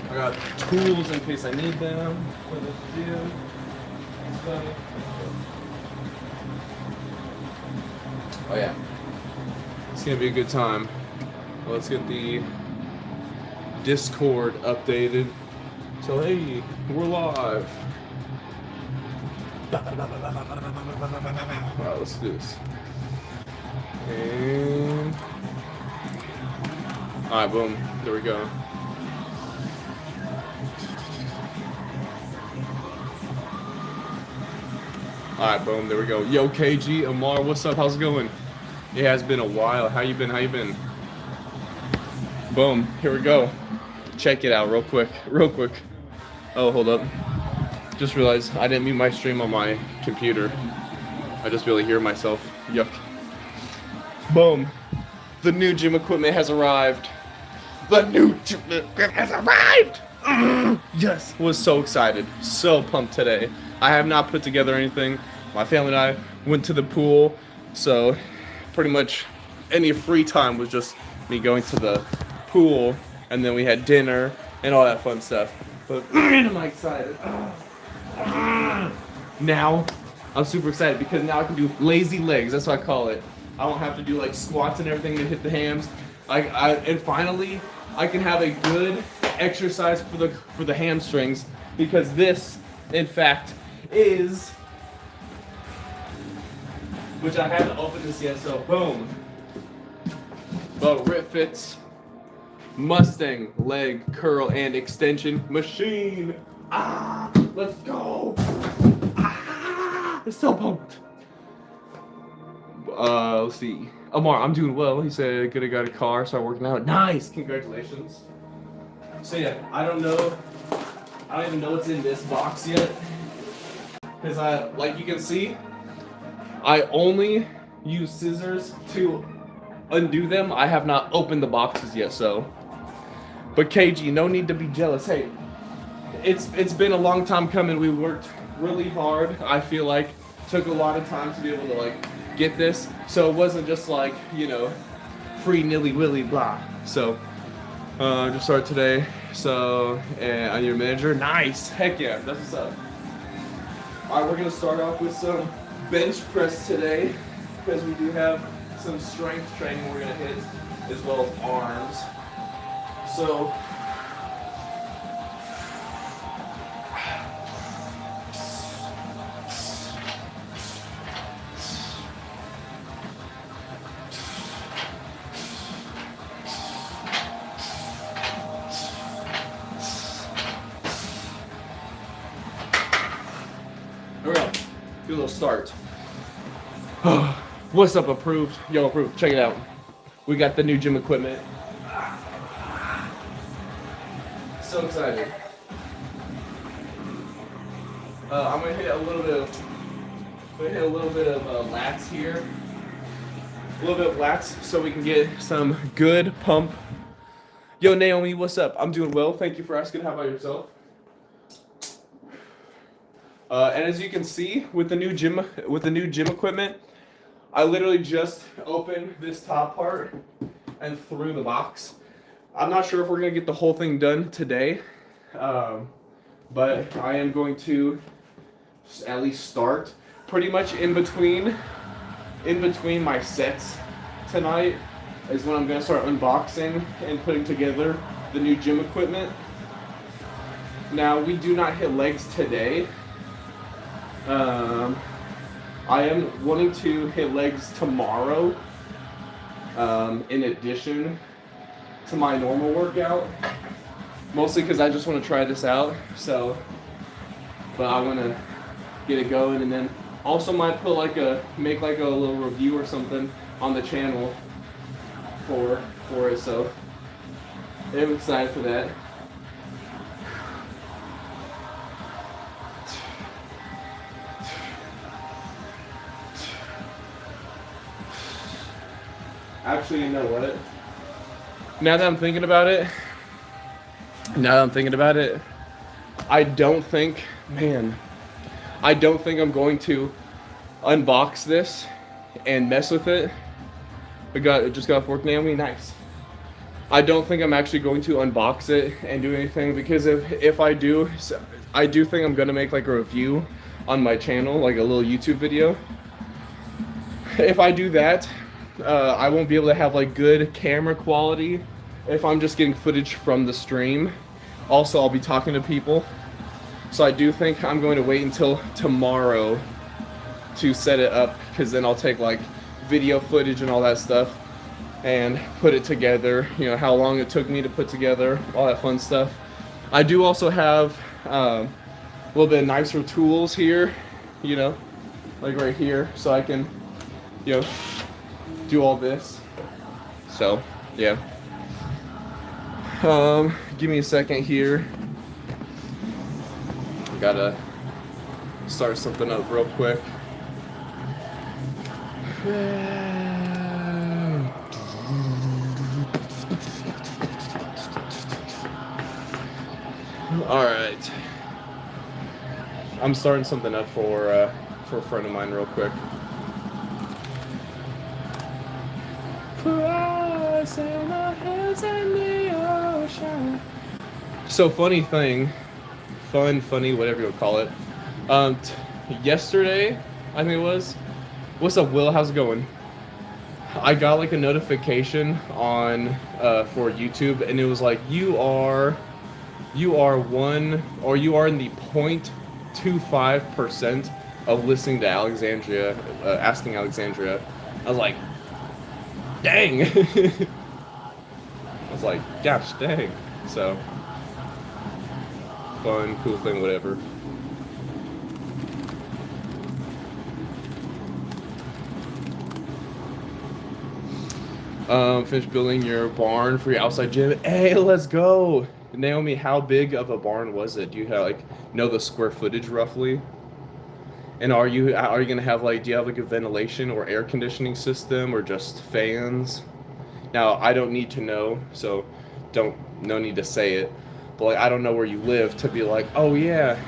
I got tools in case I need them for the gym. Stuff. Oh yeah, it's gonna be a good time. Well, let's get the Discord updated. So hey, we're live. Alright, let's do this. And alright, boom. There we go. Alright, boom, there we go. Yo, KG, Amar, what's up? How's it going? It has been a while. How you been? How you been? Boom, here we go. Check it out real quick. Oh, hold up. Just realized I didn't mute my stream on my computer. I just barely hear myself. Yuck. Boom. The new gym equipment has arrived. The new gym equipment has arrived! Yes! Was so excited. So pumped today. I have not put together anything. My family and I went to the pool. So pretty much any free time was just me going to the pool. And then we had dinner and all that fun stuff. But man, am I excited. Now, I'm super excited because now I can do lazy legs. That's what I call it. I don't have to do like squats and everything to hit the hams. And finally, I can have a good exercise for the hamstrings because this, in fact, is, which I haven't opened this yet. So boom, the RipFits Mustang leg curl and extension machine. Let's go. It's so pumped. Let's see. Amar, I'm doing well. He said, good, I got a car, started working out. Nice, congratulations. So yeah, I don't even know what's in this box yet. Because like you can see, I only use scissors to undo them. I have not opened the boxes yet, so. But KG, no need to be jealous. Hey, it's been a long time coming. We worked really hard. I feel like took a lot of time to be able to like get this. So it wasn't just like, you know, free nilly willy blah. So just started today. So I'm your manager. Nice. Heck yeah. That's what's up. All right, we're gonna start off with some bench press today because we do have some strength training we're gonna hit as well as arms. So there we go. Do a little start. What's up, approved? Yo, approved. Check it out. We got the new gym equipment. So excited. I'm gonna hit a little bit of lats here. A little bit of lats so we can get some good pump. Yo, Naomi, what's up? I'm doing well. Thank you for asking. How about yourself? And as you can see, with the new gym equipment, I literally just opened this top part and threw the box. I'm not sure if we're gonna get the whole thing done today, but I am going to at least start pretty much in between my sets tonight is when I'm gonna start unboxing and putting together the new gym equipment. Now we do not hit legs today. I am wanting to hit legs tomorrow, in addition to my normal workout, mostly because I just want to try this out. So, but I want to get it going, and then also might make like a little review or something on the channel for it. So, I'm excited for that. Actually, you know what? Now that I'm thinking about it, I don't think I'm going to unbox this and mess with it. Just got off work, Naomi. Nice. I don't think I'm actually going to unbox it and do anything, because if I do, I do think I'm gonna make like a review on my channel, like a little YouTube video. If I do that, I won't be able to have like good camera quality if I'm just getting footage from the stream. Also, I'll be talking to people, so I do think I'm going to wait until tomorrow to set it up, because then I'll take like video footage and all that stuff and put it together, you know, how long it took me to put together, all that fun stuff. I do also have a little bit nicer tools here, you know, like right here, so I can, you know, do all this. So, yeah. Give me a second here. Gotta start something up real quick. All right, I'm starting something up for a friend of mine real quick. So funny, whatever you would call it. Yesterday, I think it was. What's up, Will? How's it going? I got like a notification on for YouTube, and it was like you are in the 0.25% of listening to Alexandria, Asking Alexandria. I was like, dang. I was like, gosh, dang. So, fun, cool thing, whatever. Finish building your barn for your outside gym. Hey, let's go. Naomi, how big of a barn was it? Do you have know the square footage roughly? And are you gonna have do you have like a ventilation or air conditioning system, or just fans? Now, I don't need to know, so no need to say it. But I don't know where you live to be like, oh yeah,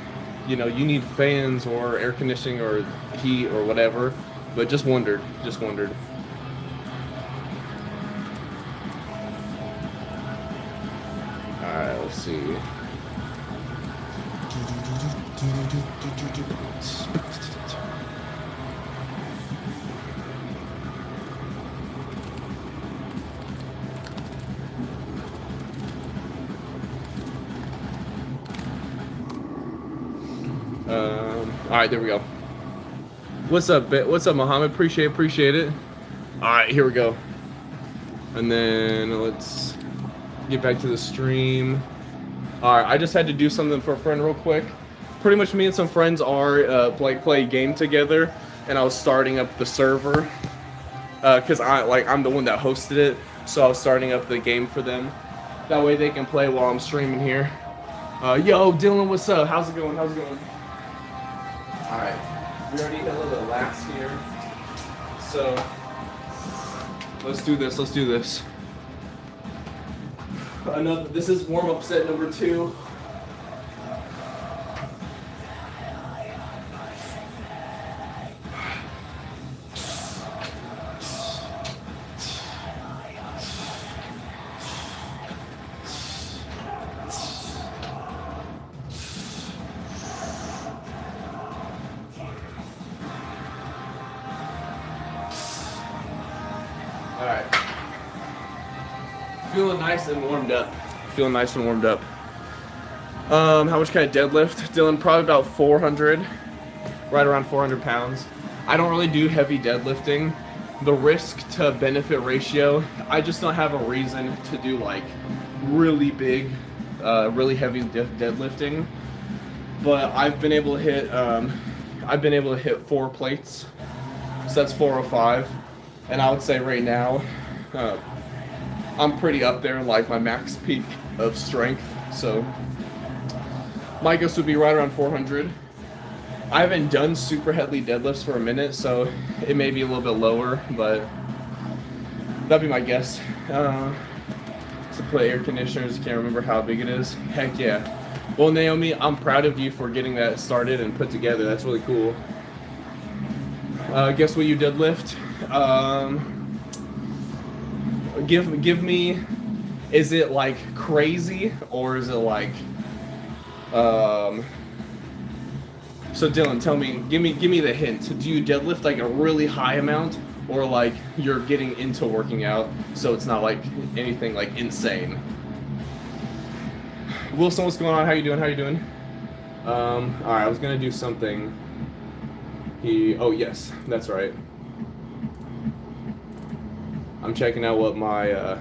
you need fans or air conditioning or heat or whatever. But just wondered. Alright, let's see. Alright, there we go. What's up, Muhammad? Appreciate it. Alright, here we go. And then let's get back to the stream. Alright, I just had to do something for a friend real quick. Pretty much me and some friends are play a game together, and I was starting up the server because I'm the one that hosted it, so I was starting up the game for them. That way they can play while I'm streaming here. Yo, Dylan, what's up? How's it going? Alright, we already hit a little bit of laps here, so let's do this. This is warm-up set number 2. Alright. Feeling nice and warmed up. How much can I deadlift? Dylan, probably about 400. Right around 400 pounds. I don't really do heavy deadlifting. The risk to benefit ratio, I just don't have a reason to do really big, really heavy deadlifting. But I've been able to hit 4 plates. So that's 405. And I would say right now, I'm pretty up there in my max peak of strength. So my guess would be right around 400. I haven't done super heavy deadlifts for a minute, so it may be a little bit lower, but that'd be my guess. To put air conditioners, can't remember how big it is. Heck yeah. Well, Naomi, I'm proud of you for getting that started and put together. That's really cool. Guess what you deadlift? Give me Is it like crazy, or is it like, so Dylan, tell me, give me the hint. Do you deadlift like a really high amount, or like you're getting into working out, so it's not like anything like insane? Wilson, what's going on? How you doing? How you doing? All right, I was gonna do something. Oh yes, that's right. I'm checking out what my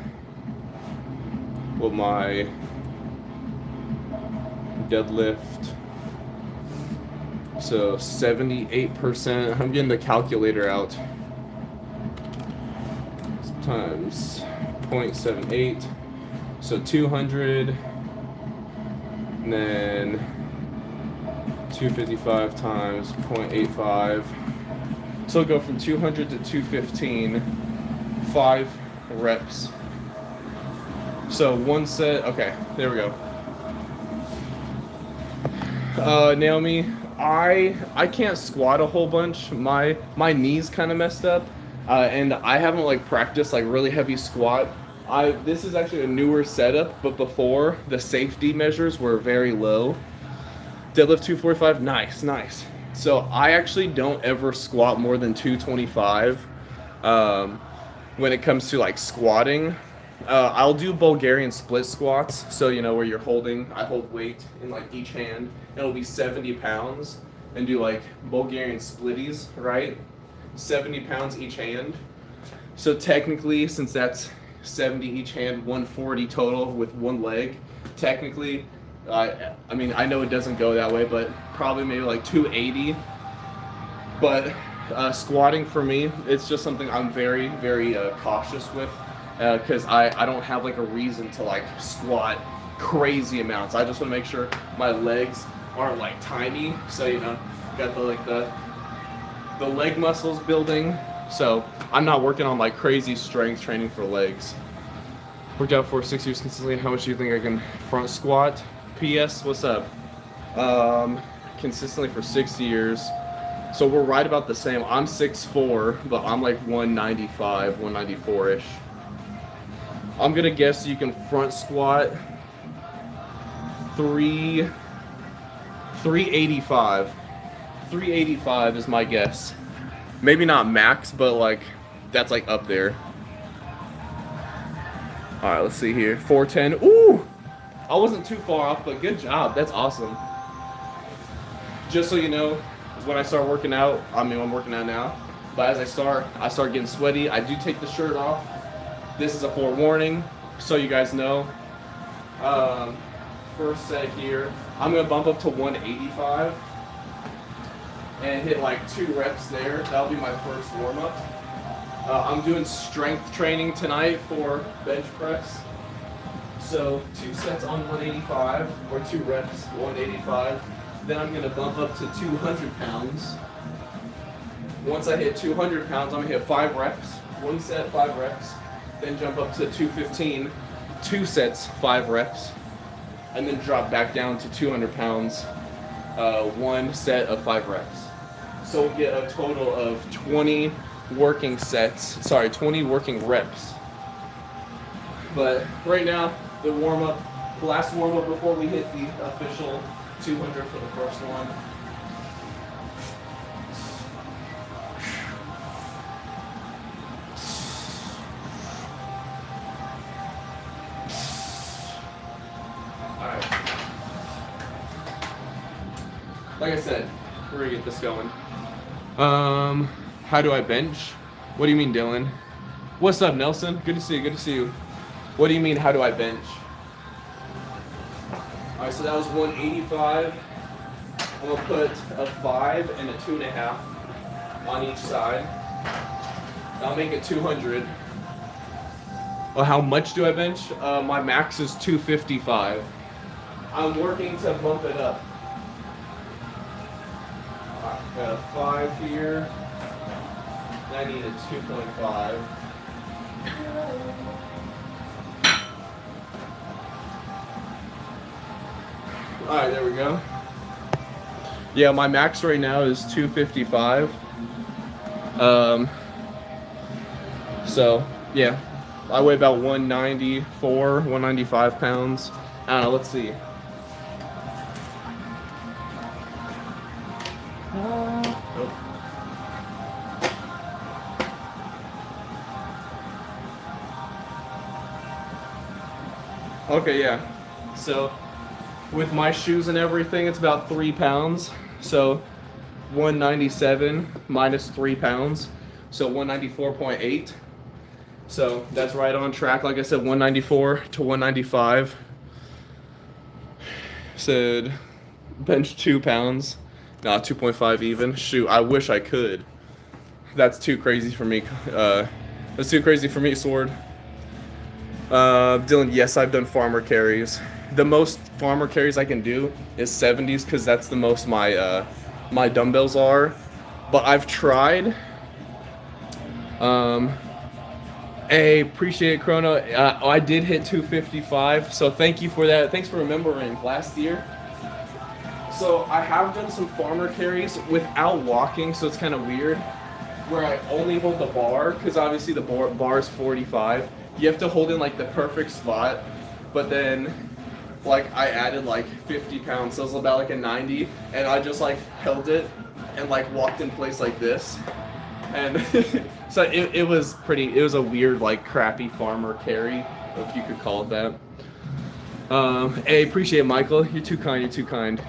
deadlift. So 78%. I'm getting the calculator out. Times 0.78. So 200. And then 255 times 0.85. So it'll go from 200 to 215. 5 reps. So one set. Okay, there we go. Naomi, I can't squat a whole bunch. My knees kind of messed up, and I haven't like practiced like really heavy squat. This is actually a newer setup, but before the safety measures were very low. Deadlift 245, nice. So I actually don't ever squat more than 225. When it comes to like squatting, I'll do Bulgarian split squats. So you know where you're I hold weight in like each hand. It'll be 70 pounds, and do like Bulgarian splitties, right? 70 pounds each hand. So technically, since that's 70 each hand, 140 total with one leg. Technically, I mean, I know it doesn't go that way, but probably maybe like 280. But squatting for me, it's just something I'm very, very cautious with, because I don't have like a reason to like squat crazy amounts. I just want to make sure my legs aren't like tiny, so you know, got the leg muscles building. So I'm not working on like crazy strength training for legs. Worked out for 6 years consistently. How much do you think I can front squat? PS, what's up? Consistently for 6 years. So we're right about the same. I'm 6'4", but I'm like 195, 194-ish. I'm gonna guess you can front squat 385. 385 is my guess. Maybe not max, but like that's like up there. All right, let's see here. 410. Ooh, I wasn't too far off, but good job. That's awesome. Just so you know, when I start working out, I'm working out now, but as I start getting sweaty, I do take the shirt off. This is a forewarning, so you guys know. First set here, I'm gonna bump up to 185 and hit like 2 reps there. That'll be my first warm up. I'm doing strength training tonight for bench press. So 2 sets on 185, or 2 reps, 185. Then I'm gonna bump up to 200 pounds. Once I hit 200 pounds, I'm gonna hit 5 reps. 1 set, 5 reps. Then jump up to 215, 2 sets, 5 reps. And then drop back down to 200 pounds, 1 set of 5 reps. So we'll get a total of 20 working reps. But right now, the last warm up before we hit the official 200 for the first one. Alright. Like I said, we're gonna get this going. How do I bench? What do you mean, Dylan? What's up, Nelson? Good to see you. What do you mean, how do I bench? Alright, so that was 185. I'm gonna put a 5 and a 2.5 on each side. That'll make it 200. Well, how much do I bench? My max is 255. I'm working to bump it up. Alright, got a 5 here. I need a 2.5. Alright, there we go. Yeah, my max right now is 255. So, yeah. I weigh about 194, 195 pounds. I don't know, let's see. Okay, yeah. So with my shoes and everything, it's about 3 pounds. So 197 minus 3 pounds. So 194.8. So that's right on track. Like I said, 194 to 195. Said bench 2 pounds. Nah, 2.5 even. Shoot, I wish I could. That's too crazy for me. That's too crazy for me, Sword. Dylan, yes, I've done farmer carries. The most farmer carries I can do is 70s because that's the most my my dumbbells are. But I've tried. Hey, appreciate it, Chrono. I did hit 255, so thank you for that. Thanks for remembering last year. So I have done some farmer carries without walking, so it's kind of weird. Where I only hold the bar, because obviously the bar is 45. You have to hold in like the perfect spot, but then like I added like 50 pounds, so it was about like a 90, and I just like held it and like walked in place like this. And so it was a weird, like, crappy farmer carry, if you could call it that. Hey, appreciate it, Michael. You're too kind.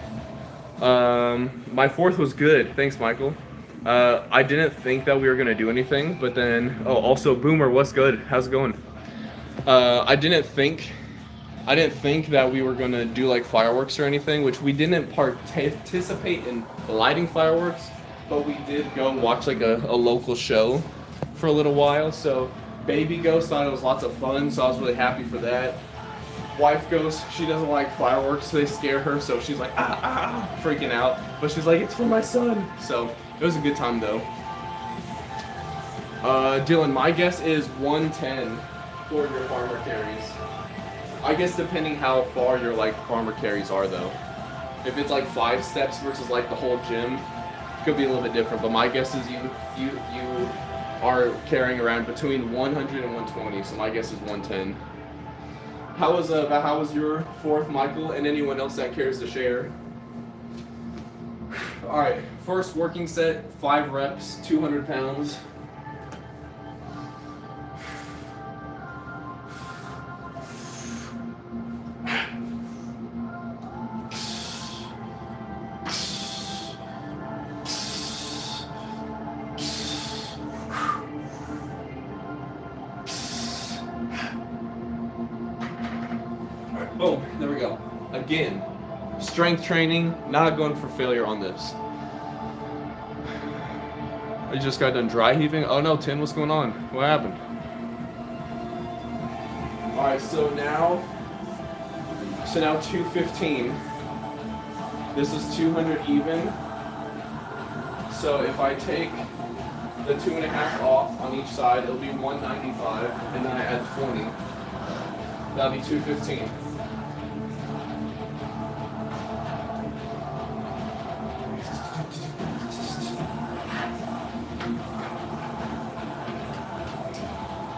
My fourth was good. Thanks, Michael. I didn't think that we were going to do anything, but then, oh, also, Boomer, what's good? How's it going? I didn't think that we were going to do, like, fireworks or anything, which we didn't participate in lighting fireworks. But we did go watch like a local show for a little while. So baby Ghost thought it was lots of fun, so I was really happy for that. Wife Ghost, she doesn't like fireworks, so they scare her, so she's like freaking out. But she's like, it's for my son. So it was a good time though. Dylan, my guess is 110 for your farmer carries. I guess depending how far your like farmer carries are though. If it's like 5 steps versus like the whole gym, could be a little bit different, but my guess is you are carrying around between 100 and 120, so my guess is 110. How was your fourth, Michael, and anyone else that cares to share? All right, first working set, 5 reps, 200 pounds. Boom, there we go. Again, strength training, not going for failure on this. I just got done dry heaving. Oh no, Tim, what's going on? What happened? Alright, so now 215. This is 200 even. So if I take the 2.5 off on each side, it'll be 195, and then I add 20. That'll be 215.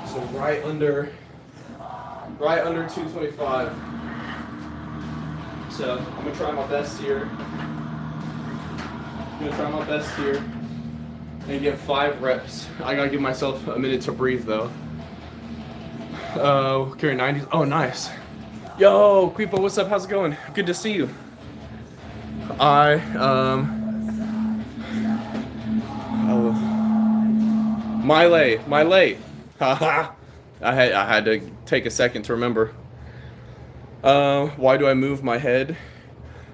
So right under 225. So I'm gonna try my best here. And get 5 reps. I gotta give myself a minute to breathe though. Carry 90s. Oh, nice. Yo, Creepo, what's up? How's it going? Good to see you. Miley. Haha. I had to take a second to remember. Why do I move my head?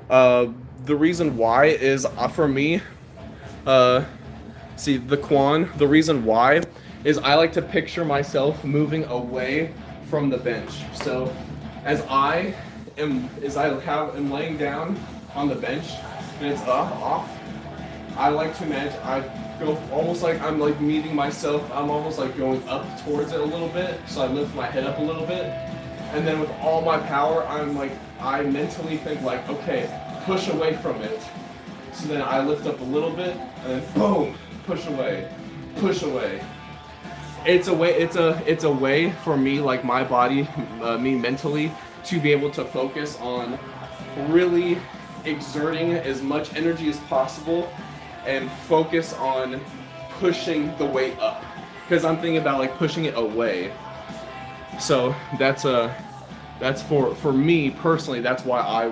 The reason why is for me. See the Quan. The reason why is I like to picture myself moving away from the bench. So as I am laying down on the bench and it's off, I like to imagine I go almost like I'm like meeting myself. I'm almost like going up towards it a little bit. So I lift my head up a little bit, and then with all my power, I mentally think like, okay, push away from it. So then I lift up a little bit, and then boom, push away. it's a way for me, like my body, me mentally, to be able to focus on really exerting as much energy as possible and focus on pushing the weight up, because I'm thinking about like pushing it away. So that's for me personally, that's why I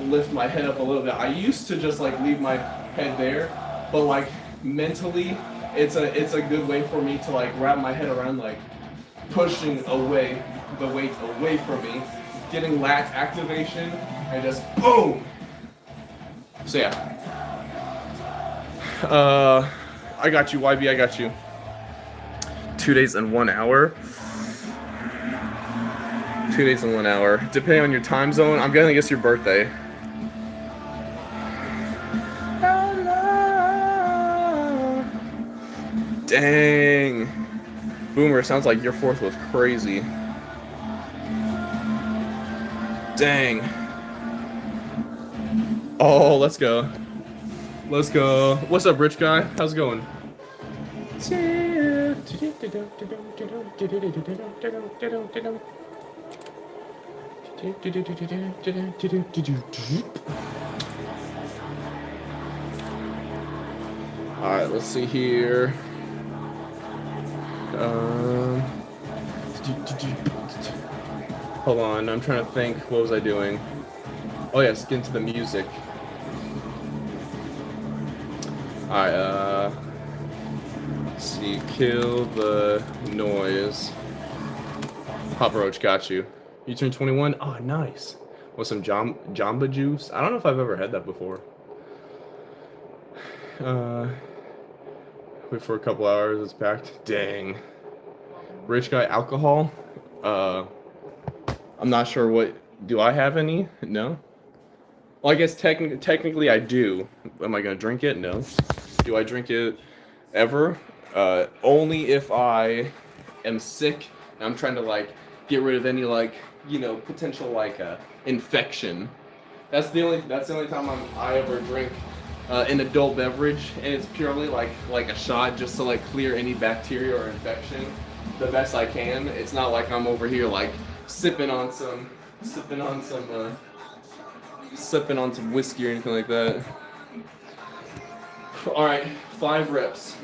lift my head up a little bit. I used to just like leave my head there, but like mentally it's a good way for me to like wrap my head around like pushing away the weight away from me, getting lat activation, and just boom. So yeah. I got you, YB, I got you. 2 days and 1 hour. 2 days and 1 hour. Depending on your time zone, I'm gonna guess your birthday. Dang. Boomer, sounds like your 4th was crazy. Dang. Oh, let's go. Let's go. What's up, rich guy? How's it going? Alright, let's see here. Hold on, I'm trying to think. What was I doing? Oh yes, get into the music. Alright, let's see, kill the noise. Papa Roach, got you. You turned 21? Oh, nice. With some Jamba Juice? I don't know if I've ever had that before. Wait for a couple hours, it's packed. Dang. Rich guy alcohol? I'm not sure what... Do I have any? No? Well, I guess technically I do. Am I gonna drink it? No. Do I drink it ever? Only if I am sick and I'm trying to like get rid of any like, you know, potential like infection. That's the only time I ever drink an adult beverage, and it's purely like a shot just to like clear any bacteria or infection the best I can. It's not like I'm over here like sipping on some whiskey or anything like that. All right, 5 reps.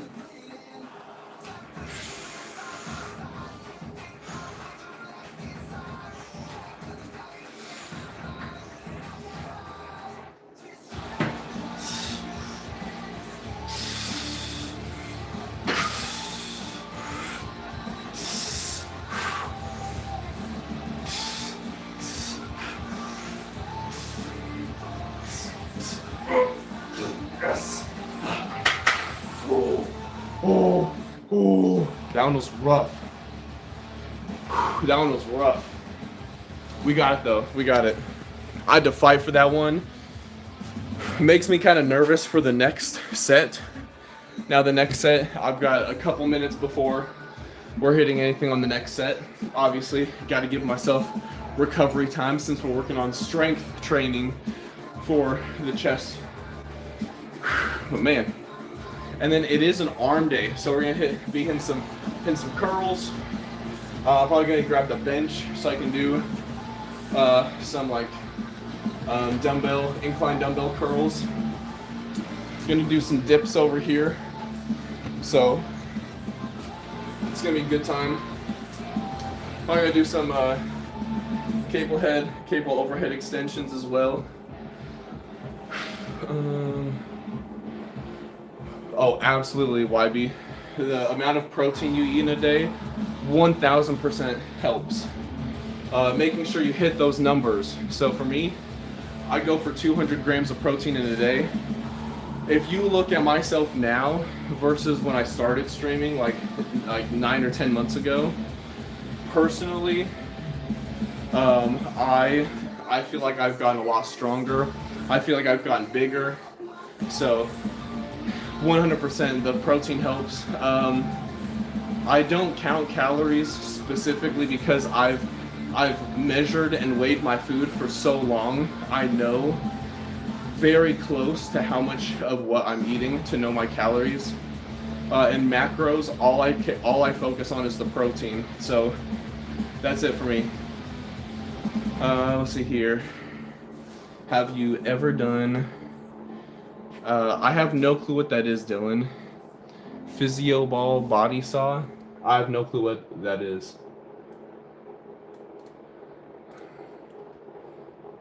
That one was rough. That one was rough. We got it though. We got it. I had to fight for that one. Makes me kind of nervous for the next set. Now the next set, I've got a couple minutes before we're hitting anything on the next set. Obviously, got to give myself recovery time since we're working on strength training for the chest. But man. And then it is an arm day, so we're gonna be hitting some curls. Probably gonna grab the bench so I can do some like incline dumbbell curls. Gonna do some dips over here, so it's gonna be a good time. I'm gonna do some cable overhead extensions as well. Oh, absolutely, YB. The amount of protein you eat in a day, 1000% helps. Making sure you hit those numbers. So for me, I go for 200 grams of protein in a day. If you look at myself now versus when I started streaming like 9 or 10 months ago, personally, I feel like I've gotten a lot stronger. I feel like I've gotten bigger. So 100% the protein helps. I don't count calories specifically because I've measured and weighed my food for so long. I know very close to how much of what I'm eating to know my calories. And macros, all I focus on is the protein. So that's it for me. Let's see here. Have you ever done? I have no clue what that is, Dylan. Physio ball body saw. I have no clue what that is.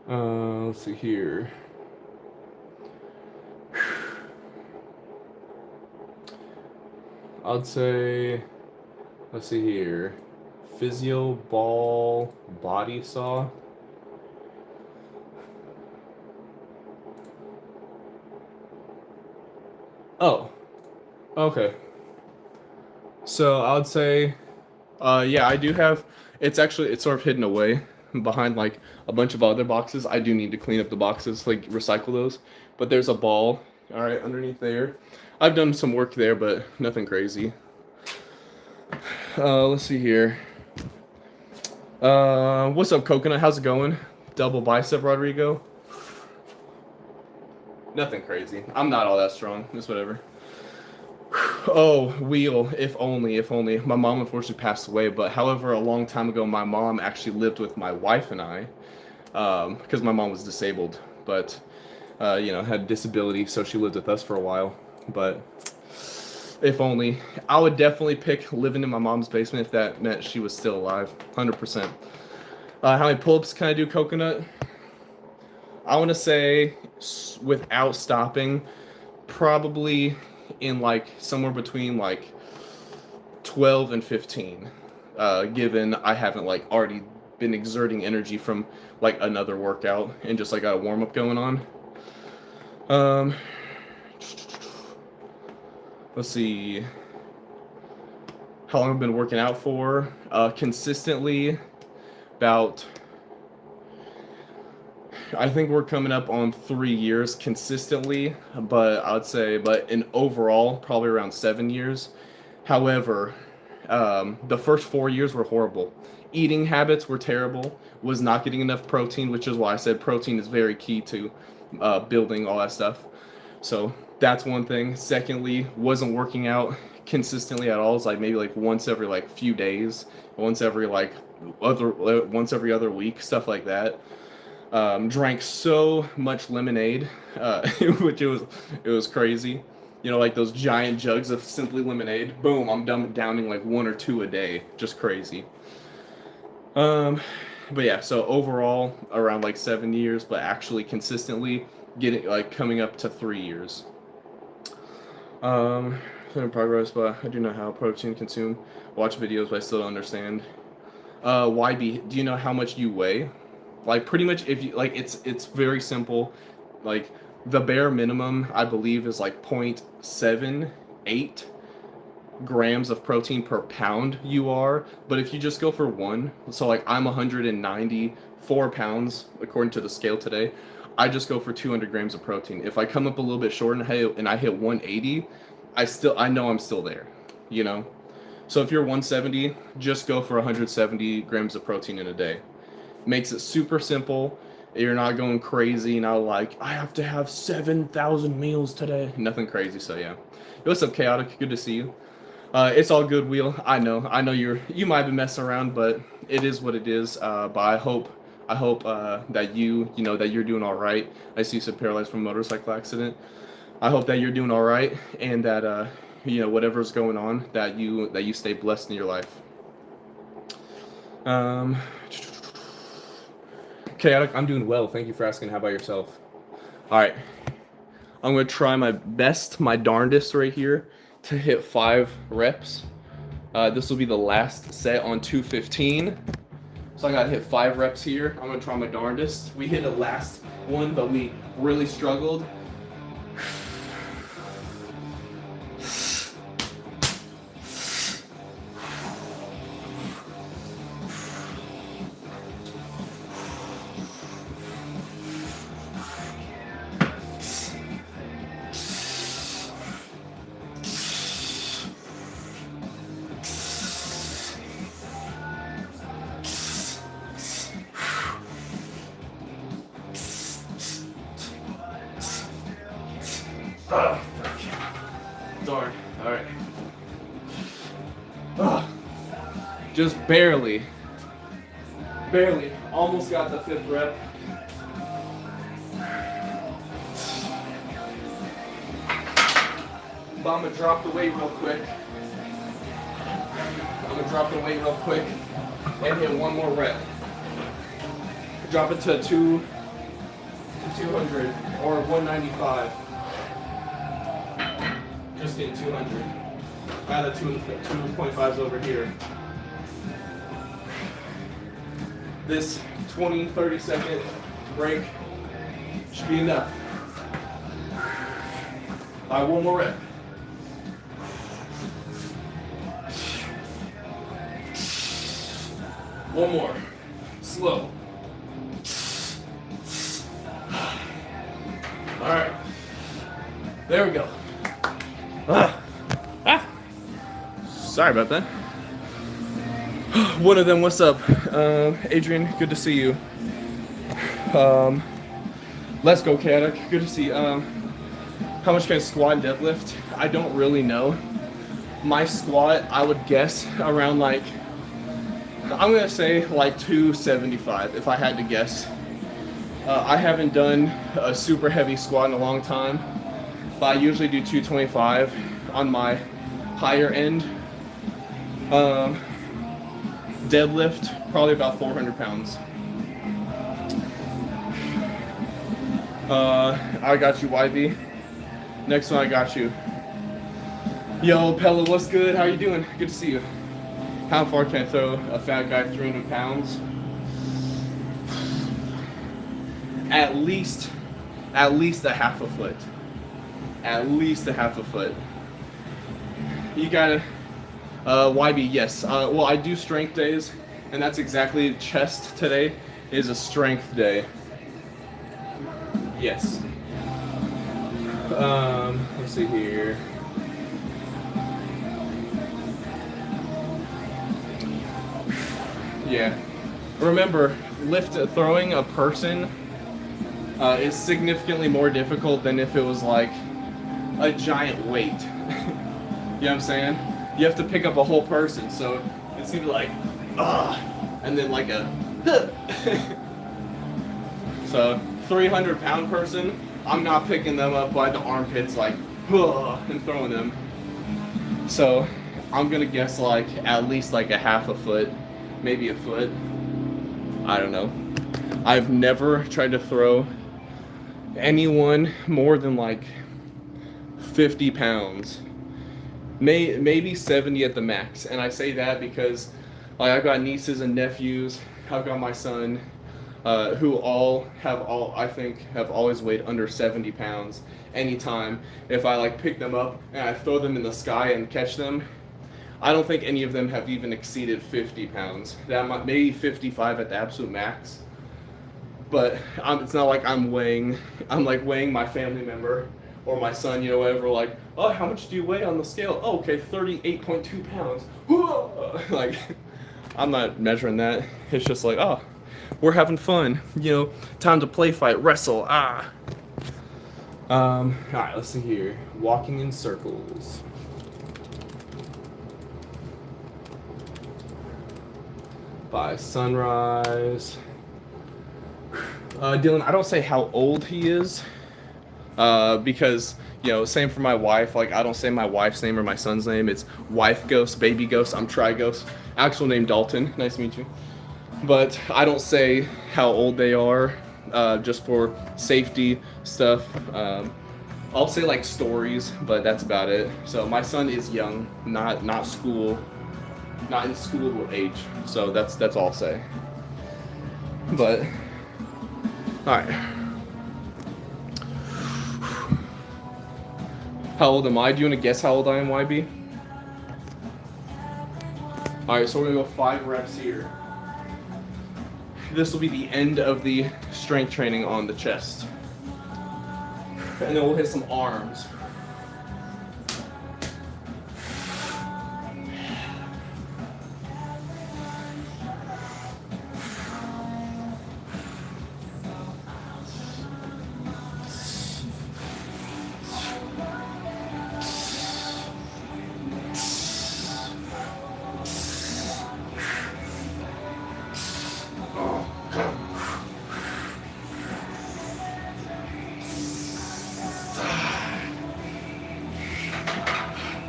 Let's see here. I'd say, let's see here. Physio ball body saw. Oh, okay. So I would say, yeah, I do have. It's sort of hidden away behind like a bunch of other boxes. I do need to clean up the boxes, like recycle those. But there's a ball, all right, underneath there. I've done some work there, but nothing crazy. Let's see here. What's up, Coconut? How's it going? Double bicep, Rodrigo. Nothing crazy. I'm not all that strong. Just whatever. Oh, wheel. If only, if only. My mom unfortunately passed away, but however, a long time ago, my mom actually lived with my wife and I, because my mom was disabled, but, had disability, so she lived with us for a while. But if only. I would definitely pick living in my mom's basement if that meant she was still alive. 100%. How many pull-ups can I do, Coconut? I want to say, without stopping, probably in like somewhere between like 12 and 15, given I haven't like already been exerting energy from like another workout and just like got a warm-up going on. Let's see how long I've been working out for. Consistently about, I think we're coming up on 3 years consistently, but I would say, but in overall, probably around 7 years. However, the first 4 years were horrible. Eating habits were terrible, was not getting enough protein, which is why I said protein is very key to building all that stuff. So that's one thing. Secondly, wasn't working out consistently at all. It's like maybe like once every like few days, once every other week, stuff like that. Drank so much lemonade, which it was crazy. You know, like those giant jugs of Simply lemonade. Boom, I'm downing like 1 or 2 a day. Just crazy. But yeah, so overall around like 7 years, but actually consistently getting like coming up to 3 years. In progress, but I do know how protein consume. Watch videos, but I still don't understand. YB, do you know how much you weigh? Like pretty much, if you like, it's very simple. Like the bare minimum, I believe, is like 0.78 grams of protein per pound you are. But if you just go for one, so like I'm 194 pounds according to the scale today. I just go for 200 grams of protein. If I come up a little bit short and I hit 180, I know I'm still there, you know? So if you're 170, just go for 170 grams of protein in a day. Makes it super simple. You're not going crazy, not like, I have to have 7,000 meals today. Nothing crazy, so yeah. Hey, what's up, Chaotic? Good to see you. It's all good, Wheel. I know you might be messing around, but it is what it is. But I hope that that you're doing all right. I see you said paralyzed from a motorcycle accident. I hope that you're doing all right, and that whatever's going on, that you stay blessed in your life. Chaotic, I'm doing well. Thank you for asking. How about yourself? All right, I'm gonna try my best, my darndest right here to hit 5 reps. This will be the last set on 215. So I gotta hit 5 reps here. I'm gonna try my darndest. We hit the last one, but we really struggled. Oh, fuck. Darn. Alright. Ugh. Just barely. Barely. Almost got the 5th rep. But I'm gonna drop the weight real quick. And hit one more rep. Drop it to 200 or 195. Just getting 200. I got the 2.5s over here. This 20-30 second break should be enough. All right, one more rep. One more. Slow. All right. There we go. Sorry about that. One of them, what's up? Adrian, good to see you. Let's go, Katic. Good to see you. How much can I squat and deadlift? I don't really know. My squat, I would guess around like, I'm gonna say like 275 if I had to guess. I haven't done a super heavy squat in a long time, but I usually do 225 on my higher end. Deadlift, probably about 400 pounds. I got you, YV. Next one, I got you. Yo, Pella, what's good? How you doing? Good to see you. How far can I throw a fat guy 300 pounds? At least a half a foot. At least a half a foot. You gotta, YB, yes. Well, I do strength days, and that's exactly, chest today is a strength day. Yes. Let's see here. Yeah. Remember, throwing a person is significantly more difficult than if it was like a giant weight. You know what I'm saying? You have to pick up a whole person, so it's gonna be like, and then like a, so 300-pound person, I'm not picking them up by the armpits like, and throwing them. So I'm gonna guess like at least like a half a foot, maybe a foot. I don't know. I've never tried to throw anyone more than like 50 pounds. Maybe 70 at the max. And I say that because like I've got nieces and nephews, I've got my son, who I think have always weighed under 70 pounds anytime. If I like pick them up and I throw them in the sky and catch them, I don't think any of them have even exceeded 50 pounds. Maybe 55 at the absolute max. But it's not like I'm weighing my family member or my son, you know, whatever, like, oh, how much do you weigh on the scale? Oh, okay, 38.2 pounds. Like, I'm not measuring that. It's just like, oh, we're having fun. You know, time to play fight, wrestle, All right, let's see here. Walking in circles. By sunrise. Dylan, I don't say how old he is, because, you know, same for my wife. Like, I don't say my wife's name or my son's name. It's wife ghost, baby ghost. I'm Tri Ghost. Actual name Dalton. Nice to meet you. But I don't say how old they are, just for safety stuff. I'll say like stories, but that's about it. So my son is young, not in school age. So that's all I'll say. But all right. How old am I? Do you want to guess how old I am, YB? All right, so we're gonna go 5 reps here. This will be the end of the strength training on the chest. And then we'll hit some arms.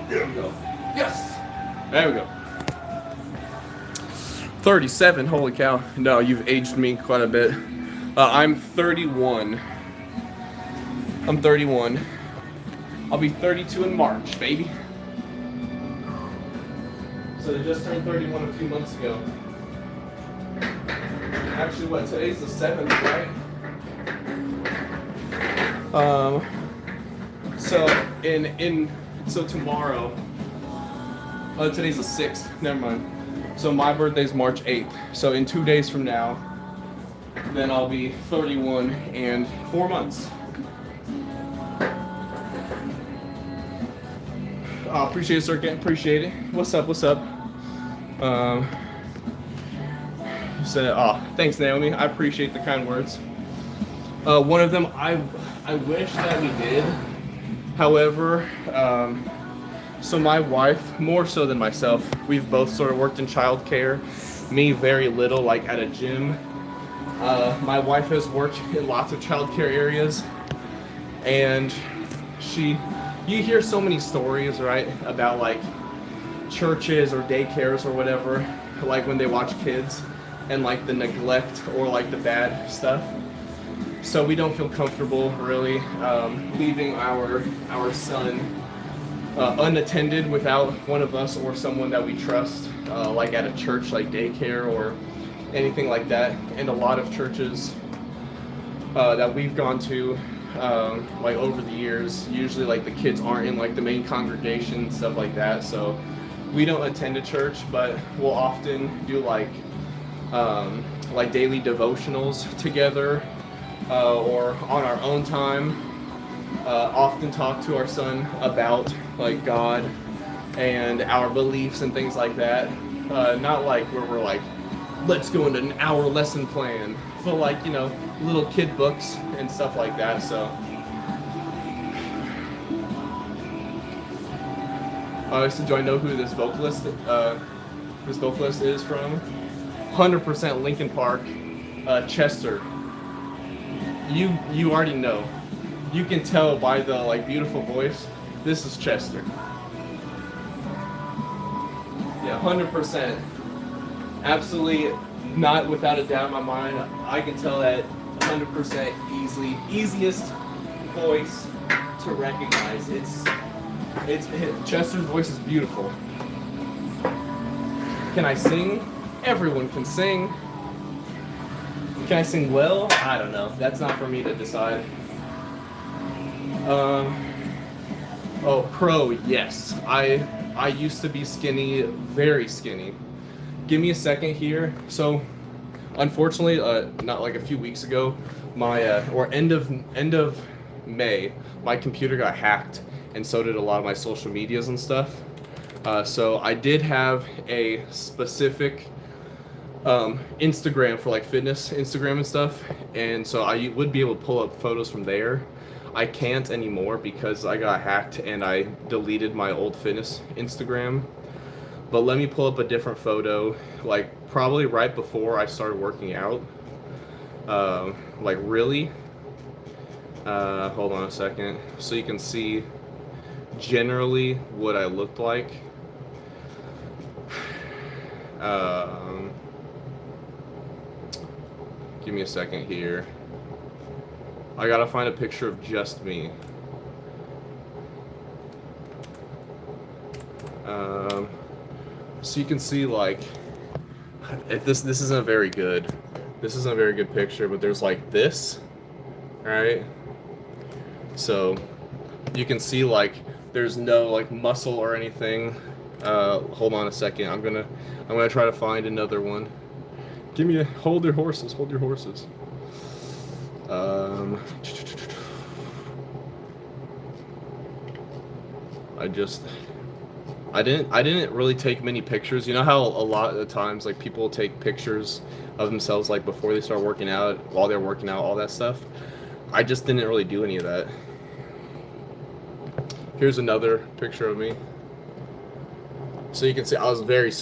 There we go. Yes. There we go. 37. Holy cow. No, you've aged me quite a bit. I'm 31. I'm 31. I'll be 32 in March, baby. So they just turned 31 a few months ago. Actually, what, today's the 7th, right? So tomorrow, today's the 6th, never mind. So my birthday's March 8th. So in 2 days from now, then I'll be 31 and 4 months. Appreciate it, sir. Appreciate it. What's up? What's up? Thanks, Naomi. I appreciate the kind words. One of them, I wish that we did. However, so my wife, more so than myself, we've both sort of worked in childcare. Me, very little, like at a gym. My wife has worked in lots of childcare areas, and you hear so many stories, right, about like churches or daycares or whatever, like when they watch kids and like the neglect or like the bad stuff. So we don't feel comfortable really leaving our son unattended without one of us or someone that we trust, like at a church like daycare or anything like that. And a lot of churches that we've gone to, like over the years, usually like the kids aren't in like the main congregation, stuff like that. So we don't attend a church, but we'll often do like daily devotionals together, or on our own time. Often talk to our son about like God and our beliefs and things like that. Not like where we're like, let's go into an hour lesson plan, but like, you know, little kid books and stuff like that. So so do I know who this vocalist is from? 100% Linkin Park. Chester. You already know. You can tell by the like beautiful voice. This is Chester. Yeah, 100%. Absolutely, not without a doubt in my mind. I can tell that 100% easiest voice to recognize. Chester's voice is beautiful. Can I sing? Everyone can sing. Can I sing well? I don't know. That's not for me to decide. Pro, yes. I used to be skinny, very skinny. Give me a second here. So, unfortunately, not like a few weeks ago, my or end of May, my computer got hacked, and so did a lot of my social medias and stuff. So I did have a specific Instagram for like fitness Instagram and stuff, and so I would be able to pull up photos from there. I can't anymore because I got hacked and I deleted my old fitness Instagram. But let me pull up a different photo, like probably right before I started working out. Like really. Hold on a second, so you can see generally what I looked like. Give me a second here. I gotta find a picture of just me. So you can see like, this isn't a very good. This isn't a very good picture, but there's like this, right? So you can see like there's no like muscle or anything. Hold on a second. I'm gonna try to find another one. Hold your horses. I didn't really take many pictures. You know how a lot of the times like people take pictures of themselves like before they start working out, while they're working out, all that stuff. I just didn't really do any of that. Here's another picture of me. So you can see I was very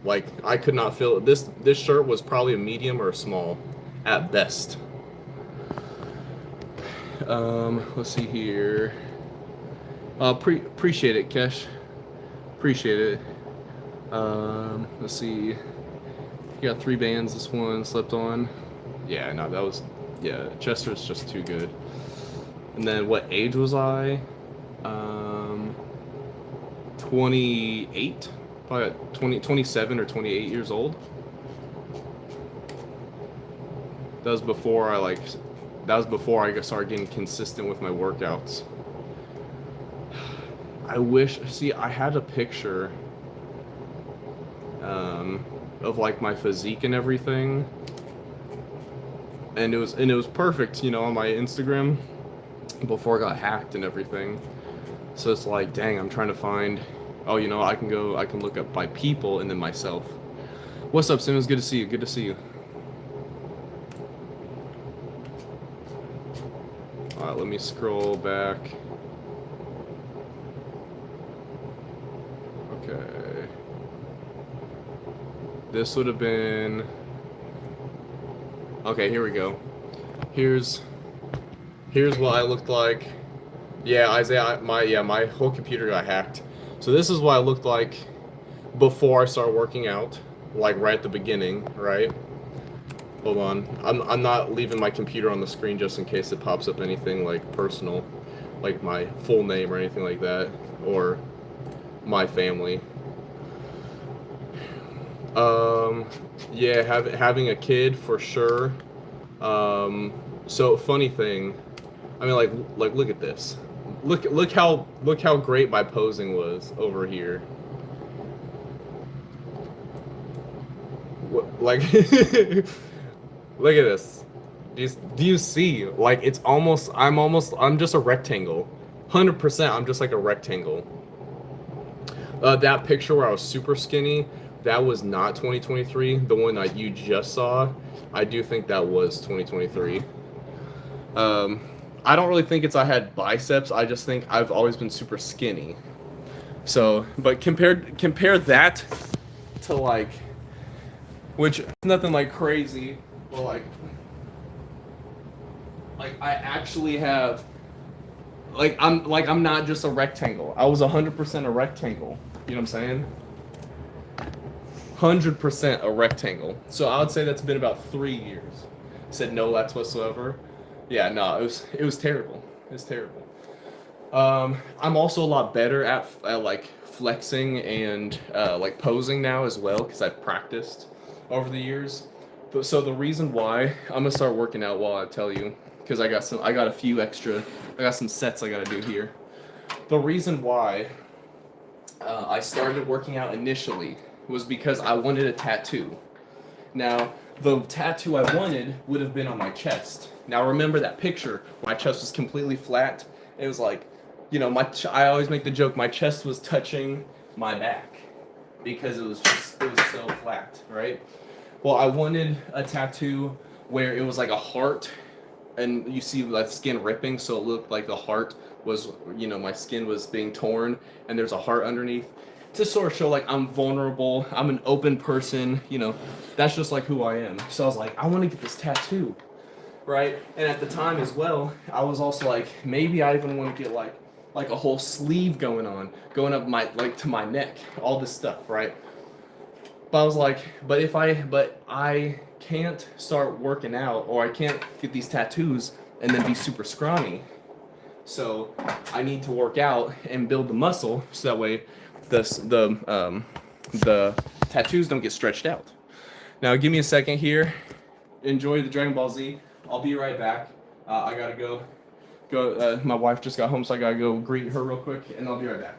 like I could not feel it. This shirt was probably a medium or a small at best. Let's see here. Appreciate it, Kesh. Appreciate it. Let's see. You got 3 bands. This one slept on. Yeah, no, that was, yeah. Chester's just too good. And then what age was I? 28, probably 27 or 28 years old. That was before I started getting consistent with my workouts. I wish, see, I had a picture of like my physique and everything, and it was perfect, you know, on my Instagram before I got hacked and everything. So it's like, dang, I'm trying to find, oh, you know, I can look up my people and then myself. What's up, Simmons? Good to see you. Good to see you. All right, let me scroll back. Okay. This would have been, okay, here we go. Here's what I looked like. Yeah, Isaiah, my whole computer got hacked. So this is what I looked like before I started working out, like right at the beginning, right? Hold on. I'm not leaving my computer on the screen just in case it pops up anything like personal, like my full name or anything like that, or my family. Yeah, having a kid for sure. So funny thing, I mean, like look at this. Look how great my posing was over here. What, like, look at this. Do you see? Like, I'm just a rectangle. 100%, I'm just like a rectangle. That picture where I was super skinny, that was not 2023. The one that you just saw, I do think that was 2023. I don't really think I had biceps. I just think I've always been super skinny. So, but compare that to like, which is nothing like crazy, but like I actually have, I'm not just a rectangle. I was 100% a rectangle. You know what I'm saying? 100% a rectangle. So I would say that's been about 3 years. Said no lats whatsoever. Yeah, no, it was terrible. It was terrible. I'm also a lot better at like flexing and like posing now as well because I've practiced over the years. But so the reason why I'm gonna start working out while I tell you, because I got some sets I gotta do here. The reason why I started working out initially was because I wanted a tattoo. Now, the tattoo I wanted would have been on my chest. Now, remember that picture? My chest was completely flat. It was like, you know, I always make the joke, my chest was touching my back because it was so flat, right? Well, I wanted a tattoo where it was like a heart, and you see that skin ripping, so it looked like the heart was, you know, my skin was being torn, and there's a heart underneath. To sort of show like I'm vulnerable, I'm an open person, you know, that's just like who I am. So I was like, I want to get this tattoo, right? And at the time as well, I was also like, maybe I even want to get like a whole sleeve going up my like to my neck, all this stuff, right? But I was like, but I can't start working out, or I can't get these tattoos and then be super scrawny. So I need to work out and build the muscle so that way the tattoos don't get stretched out. Now give me a second here. Enjoy the Dragon Ball Z. I'll be right back. I gotta go. My wife just got home, so I gotta go greet her real quick, and I'll be right back.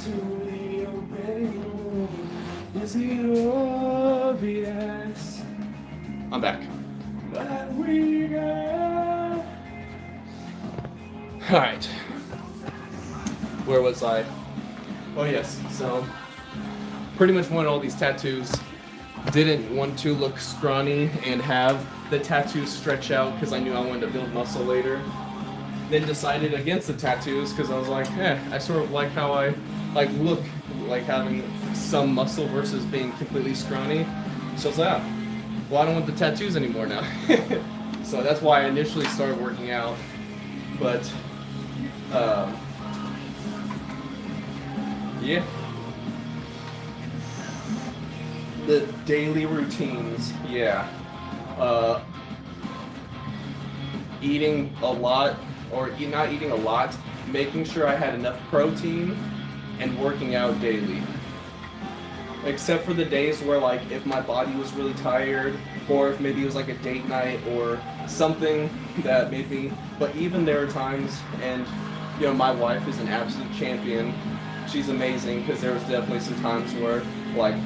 to the open. Is it obvious? I'm back. That we go. Alright. Where was I? Oh yes, so pretty much wanted all these tattoos. Didn't want to look scrawny and have the tattoos stretch out because I knew I wanted to build muscle later. Then decided against the tattoos because I was like, I sort of like how I look like having some muscle versus being completely scrawny. So I was like, well, I don't want the tattoos anymore now. So that's why I initially started working out. But yeah. The daily routines, yeah. Eating a lot, or not eating a lot, making sure I had enough protein, and working out daily. Except for the days where, like, if my body was really tired, or if maybe it was like a date night, or something that made me, but even there are times, and, you know, my wife is an absolute champion. She's amazing, because there was definitely some times where, like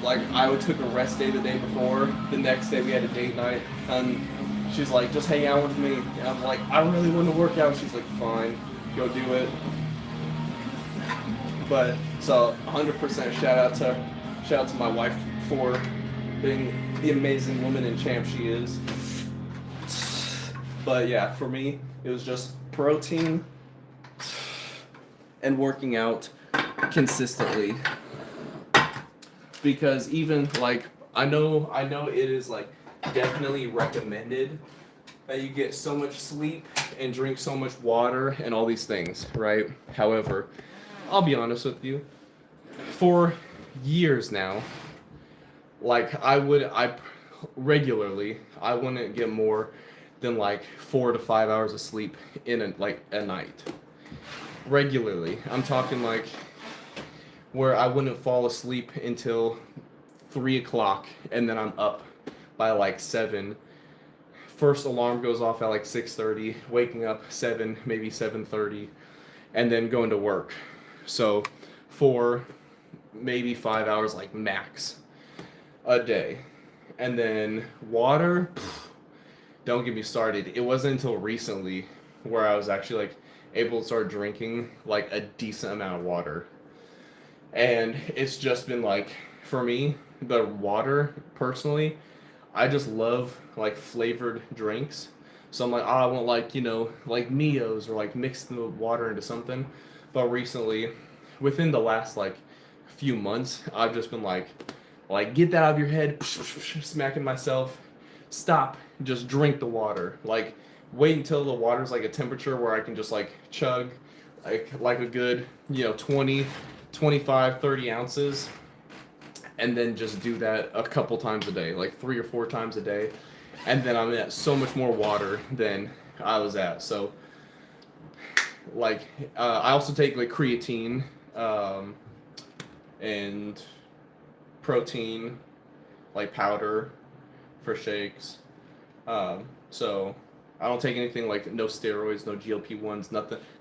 I took a rest day the day before, the next day we had a date night, and she's like, just hang out with me, and I'm like, I really want to work out. She's like, fine, go do it. But, so, 100% shout out to my wife for being the amazing woman and champ she is. But yeah, for me, it was just protein and working out consistently. Because even, like, I know it is, like, definitely recommended that you get so much sleep and drink so much water and all these things, right? However, I'll be honest with you, for years now, like, I regularly, I wouldn't get more than, like, 4 to 5 hours of sleep in a night. Regularly. I'm talking, like, where I wouldn't fall asleep until 3 o'clock, and then I'm up by like 7. First alarm goes off at like 6:30, waking up 7, maybe 7:30, and then going to work. So for maybe 5 hours, like max, a day. And then water, don't get me started. It wasn't until recently where I was actually like able to start drinking like a decent amount of water. And it's just been like, for me, the water, personally, I just love, like, flavored drinks. So I'm like, I want, like, you know, like Neos, or, like, mix the water into something. But recently, within the last, like, few months, I've just been like, get that out of your head, smacking myself. Stop, just drink the water. Like, wait until the water's, like, a temperature where I can just, like, chug, like a good, you know, 20... 25, 30 ounces, and then just do that a couple times a day, like 3 or 4 times a day, and then I'm at so much more water than I was at. So, like, I also take, like, creatine, and protein, like, powder for shakes. So I don't take anything, like, no steroids, no GLP-1s,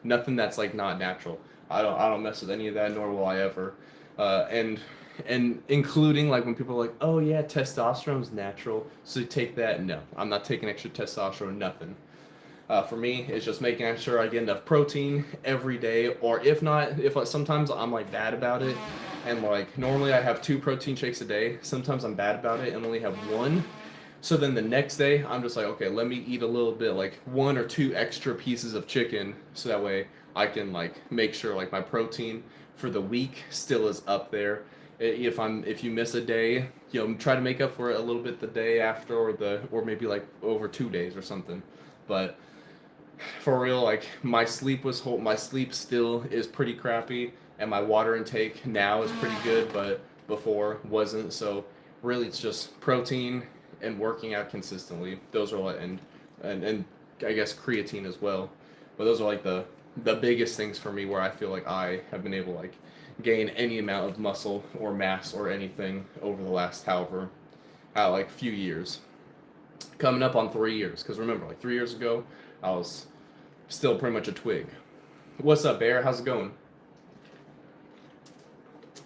nothing that's, like, not natural. I don't mess with any of that, nor will I ever. And including, like, when people are like, oh yeah, testosterone's natural, so take that. No, I'm not taking extra testosterone, nothing. For me, it's just making sure I get enough protein every day, or if not, sometimes I'm, like, bad about it, and, like, normally I have 2 protein shakes a day. Sometimes I'm bad about it and only have 1. So then the next day, I'm just like, okay, let me eat a little bit, like 1 or 2 extra pieces of chicken, so that way I can, like, make sure, like, my protein for the week still is up there. If you miss a day, you know, try to make up for it a little bit the day after, or maybe like over 2 days or something. But for real, like, my sleep still is pretty crappy, and my water intake now is pretty good, but before wasn't. So really, it's just protein and working out consistently. Those are like, and I guess creatine as well. But those are like the biggest things for me where I feel like I have been able to, like, gain any amount of muscle or mass or anything over the last like, few years. Coming up on 3 years, because remember, like, 3 years ago, I was still pretty much a twig. What's up, Bear? How's it going?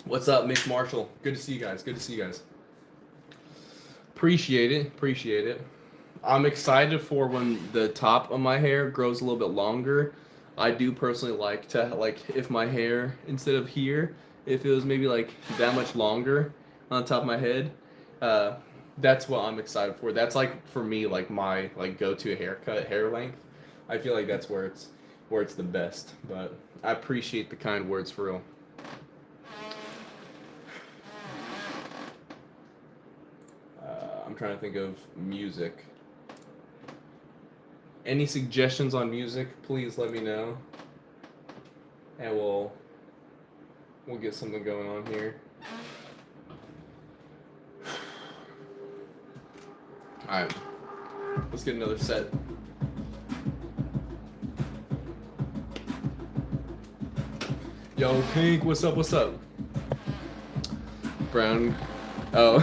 What's up, Mixed Marshall? Good to see you guys. Good to see you guys. Appreciate it. Appreciate it. I'm excited for when the top of my hair grows a little bit longer. I do personally like to, like, if my hair, instead of here, if it was maybe like that much longer on top of my head, that's what I'm excited for. That's like, for me, like my like go-to haircut, hair length. I feel like that's where it's the best. But I appreciate the kind words, for real. I'm trying to think of music. Any suggestions on music, please let me know. And we'll get something going on here. Alright. Let's get another set. Yo, Pink, what's up, what's up? Brown. Oh.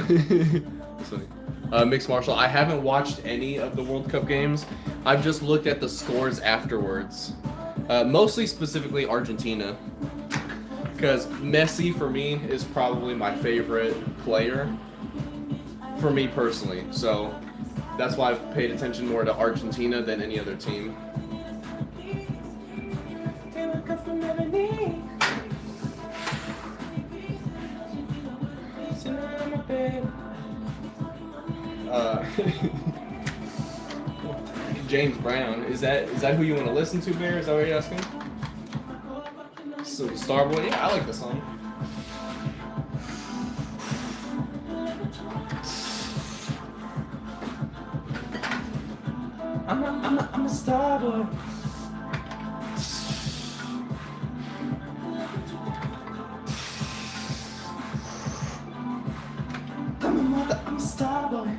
Mixed Marshall, I haven't watched any of the World Cup games. I've just looked at the scores afterwards. Mostly specifically Argentina. Because Messi, for me, is probably my favorite player. For me personally. So that's why I've paid attention more to Argentina than any other team. James Brown, is that who you want to listen to, Bear? Is that what you're asking? So Starboy, yeah, I like the song. I'm a Starboy. I'm a Starboy.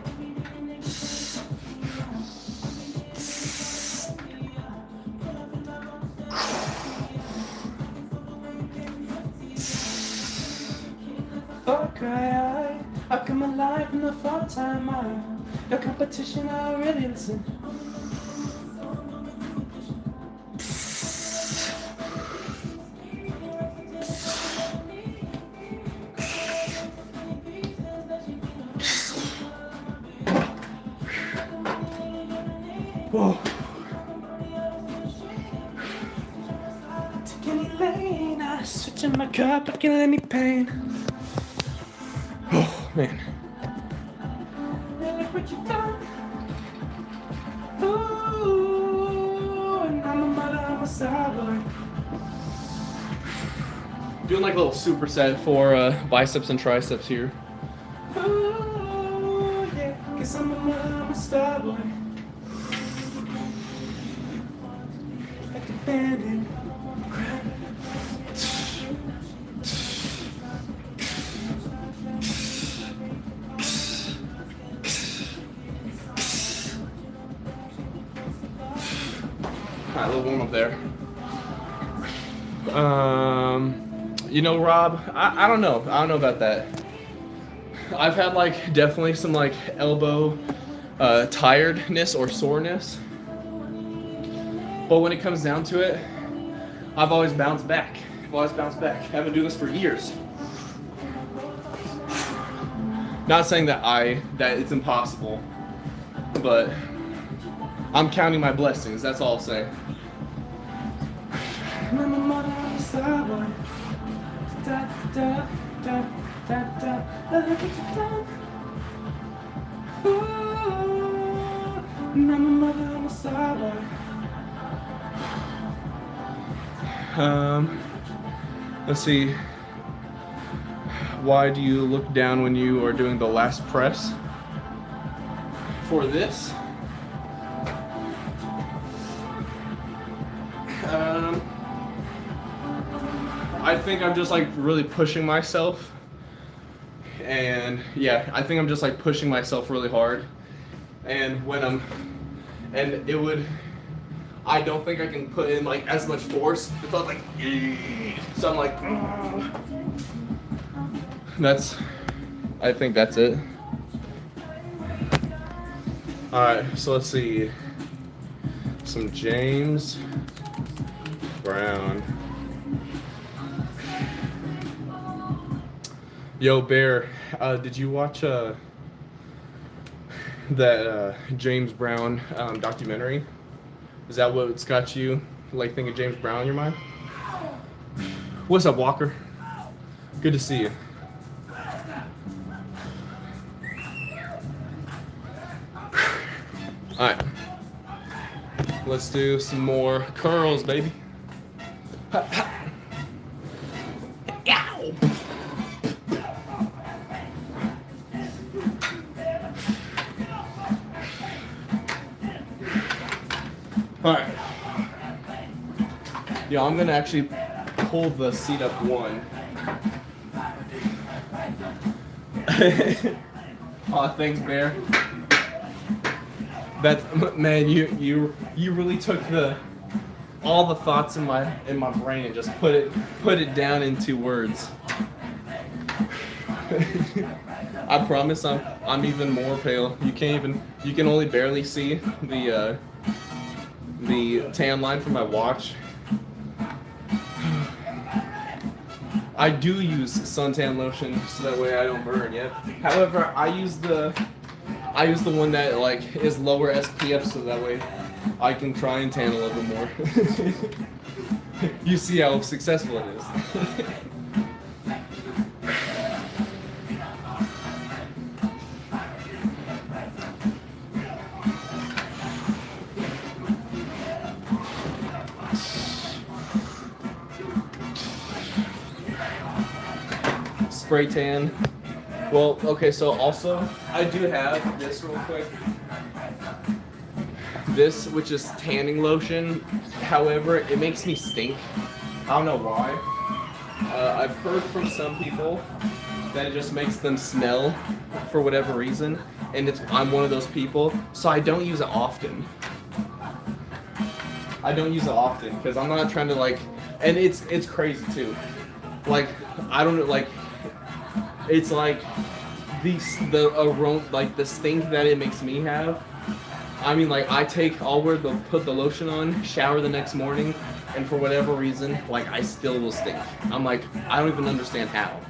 I come alive in the fall time. No competition, I really listen. Whoa. Take any lane, I switch in my cup, but can't let me pain. Oh man. Look what you done. Ooh, and I'm a mother, I'm a Starboy. Doing like a little superset for biceps and triceps here. Ooh, yeah, 'cause I'm a mother, I'm a Starboy. Like a bandit. Alright, a little warm up there. You know, Rob, I don't know. I don't know about that. I've had like definitely some like elbow tiredness or soreness. But when it comes down to it, I've always bounced back. I've been doing this for years. Not saying that it's impossible, but I'm counting my blessings. That's all I'll say. Let's see. Why do you look down when you are doing the last press? For this? I think I'm just like really pushing myself. And yeah, I think I'm just like pushing myself really hard. And I don't think I can put in like as much force. It felt like, so I'm like, I think that's it. All right, so let's see. Some James Brown. Yo, Bear, did you watch that James Brown documentary? Is that what's got you like thinking James Brown in your mind? What's up, Walker? Good to see you. All right, let's do some more curls, baby. Ha, ha. Ow. All right. Yeah, I'm gonna actually pull the seat up one. Aw, thanks, Bear. That man, you really took all the thoughts in my brain and just put it down into words. I promise I'm even more pale. You can only barely see the tan line from my watch. I do use suntan lotion so that way I don't burn yet. However, I use the one that like is lower SPF so that way I can try and tan a little bit more. You see how successful it is. Spray tan. Well, okay, so also I do have this real quick. This, which is tanning lotion. However, it makes me stink. I don't know why. I've heard from some people that it just makes them smell for whatever reason, and I'm one of those people, so I don't use it often. I don't use it often because I'm not trying to like, and it's crazy too. Like I don't like. It's like the aroma, like the stink that it makes me have. I mean, like I'll put the lotion on, shower the next morning, and for whatever reason, like I still will stink. I'm like, I don't even understand how.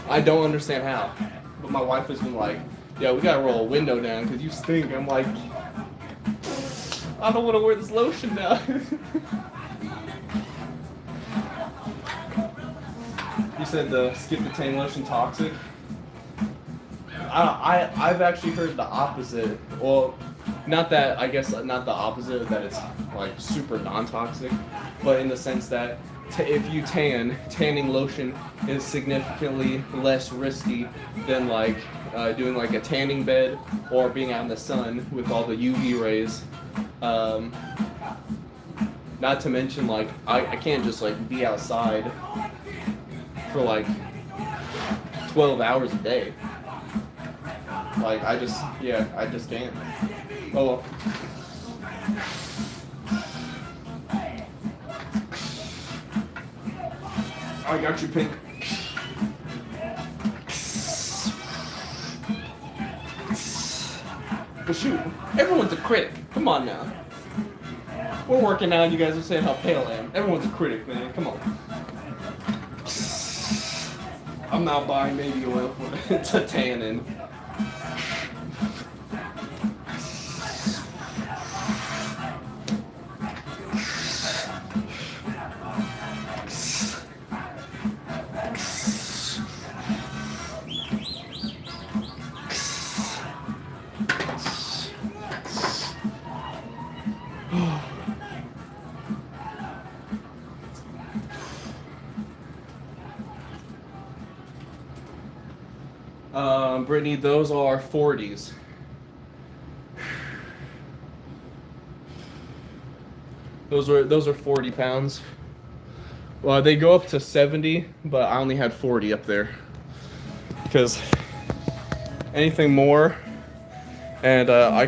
I don't understand how. But my wife has been like, yeah, we gotta roll a window down because you stink. I'm like, I don't want to wear this lotion now. You said the skip the tan lotion toxic. I've actually heard the opposite. Well, not that I guess not the opposite that it's like super non-toxic, but in the sense that if you tanning lotion is significantly less risky than like doing like a tanning bed or being out in the sun with all the UV rays. Not to mention like I can't just like be outside for like 12 hours a day. Like I just can't. Oh well. I got you, Pink. But shoot, everyone's a critic. Come on now. We're working out, you guys are saying how pale I am. Everyone's a critic, man. Come on. I'm not buying baby oil to tan in. Brittany, those are 40s. Those are 40 pounds. Well, they go up to 70, but I only had 40 up there. Because anything more, and I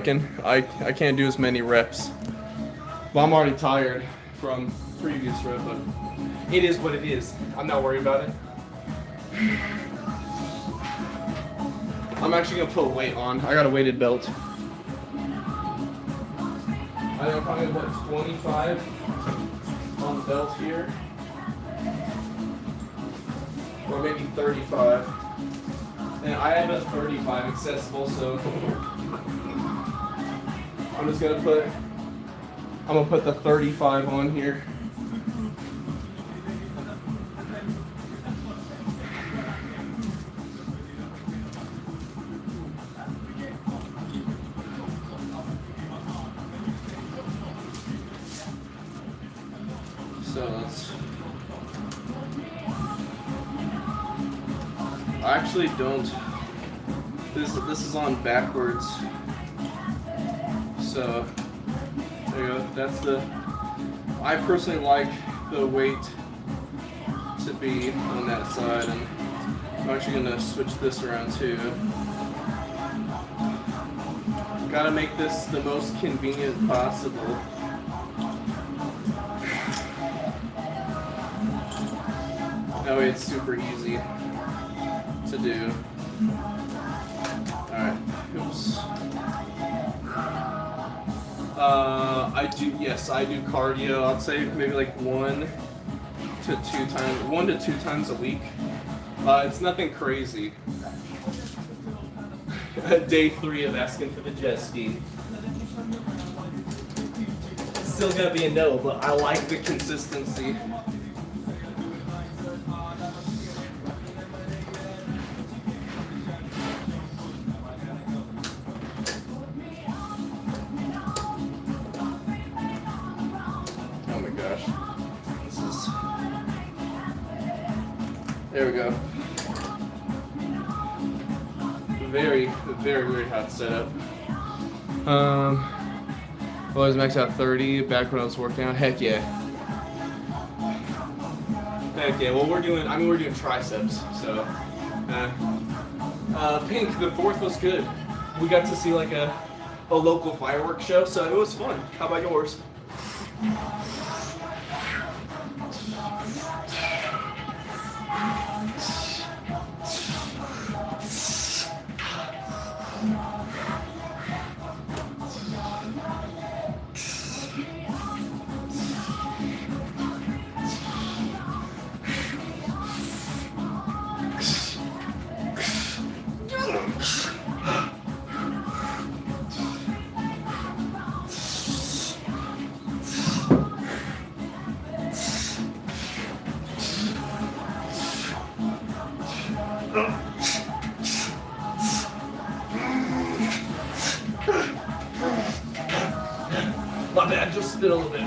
can't do as many reps. Well, I'm already tired from previous rep, but it is what it is. I'm not worried about it. I'm actually gonna put a weight on. I got a weighted belt. I got probably what 25 on the belt here. or maybe 35. And I have a 35 accessible, so I'm gonna put the 35 on here. So I actually don't. This is on backwards. So there you go. That's I personally like the weight to be on that side, and I'm actually gonna switch this around too. Gotta make this the most convenient possible. That way it's super easy to do. Alright, oops. I do cardio. I'd say maybe like 1 to 2 times a week. It's nothing crazy. Day 3 of asking for the jet ski. Still gonna be a no, but I like the consistency. There we go. Very, very hot setup. Always max out 30 back when I was working out. Heck yeah. Heck yeah. Well, we're doing triceps. So, Pink, the 4th was good. We got to see like a local fireworks show, so it was fun. How about yours? My bad, just spit a little bit.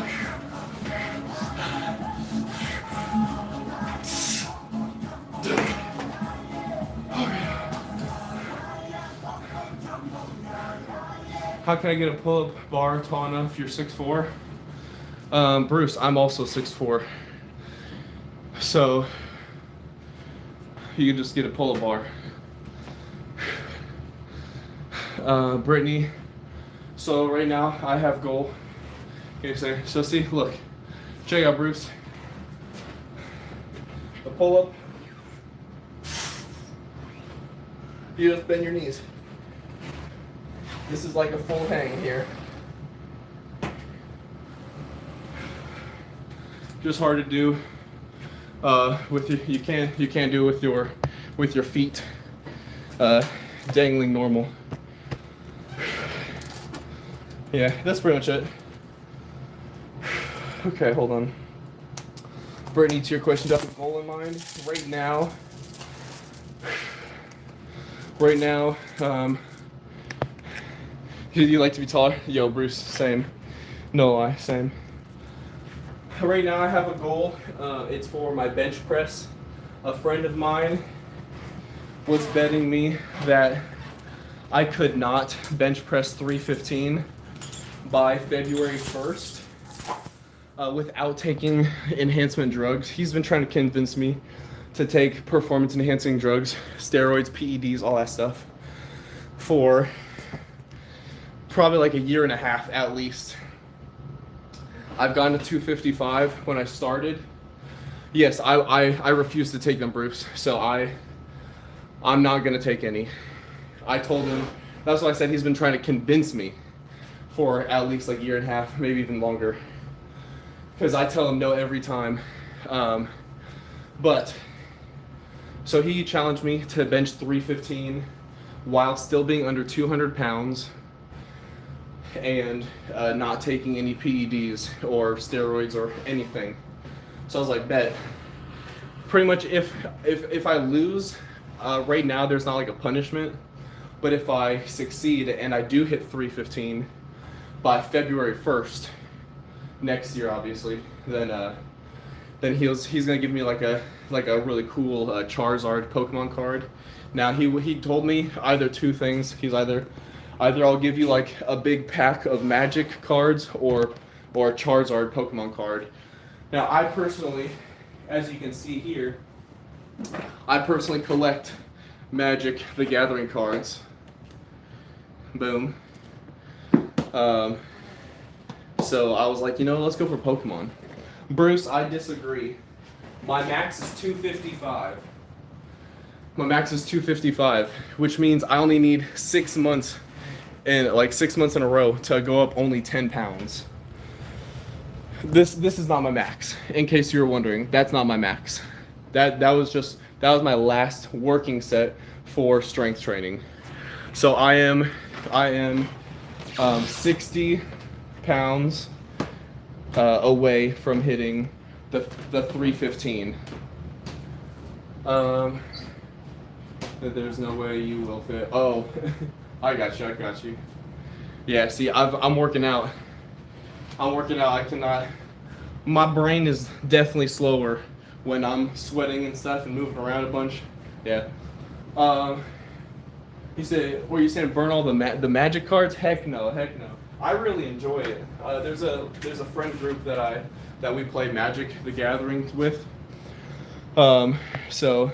How can I get a pull-up bar tall enough if you're 6'4"? Bruce, I'm also 6'4". So you can just get a pull-up bar. Brittany, so right now I have goal. Okay, so see, look, check out Bruce. The pull-up. You just bend your knees. This is like a full hang here. Just hard to do with you can't do it with your feet dangling normal. Yeah, that's pretty much it. Okay, hold on. Brittany, to your question, do you have a goal in mind? Right now, do you like to be taller? Yo, Bruce, same. No lie, same. Right now I have a goal. It's for my bench press. A friend of mine was betting me that I could not bench press 315 by February 1st without taking enhancement drugs. He's been trying to convince me to take performance enhancing drugs, steroids, PEDs, all that stuff, for probably like a year and a half at least. I've gone to 255 when I started. Yes, I refuse to take them, Bruce. So I'm not gonna take any. I told him, that's why I said he's been trying to convince me for at least like a year and a half, maybe even longer. Because I tell him no every time. But So he challenged me to bench 315 while still being under 200 pounds and not taking any PEDs or steroids or anything. So I was like, bet. Pretty much if I lose, right now there's not like a punishment, but if I succeed and I do hit 315 by February 1st next year, obviously, then he's gonna give me like a really cool Charizard Pokemon card. Now he told me either two things. He's either I'll give you like a big pack of Magic cards or a Charizard Pokemon card. Now I personally, as you can see here, I personally collect Magic the Gathering cards. Boom. So I was like, let's go for Pokemon. Bruce, I disagree. My max is 255. My max is 255, which means I only need 6 months, and like 6 months in a row to go up only 10 pounds. This is not my max. In case you were wondering, that's not my max. That was my last working set for strength training. So I am 60 pounds away from hitting the 315. There's no way you will fit. Oh, I got you. Yeah, see, I'm working out. I cannot. My brain is definitely slower when I'm sweating and stuff and moving around a bunch. Yeah. You saying burn all the Magic cards? Heck no. I really enjoy it. There's a friend group that we play Magic the Gathering with. So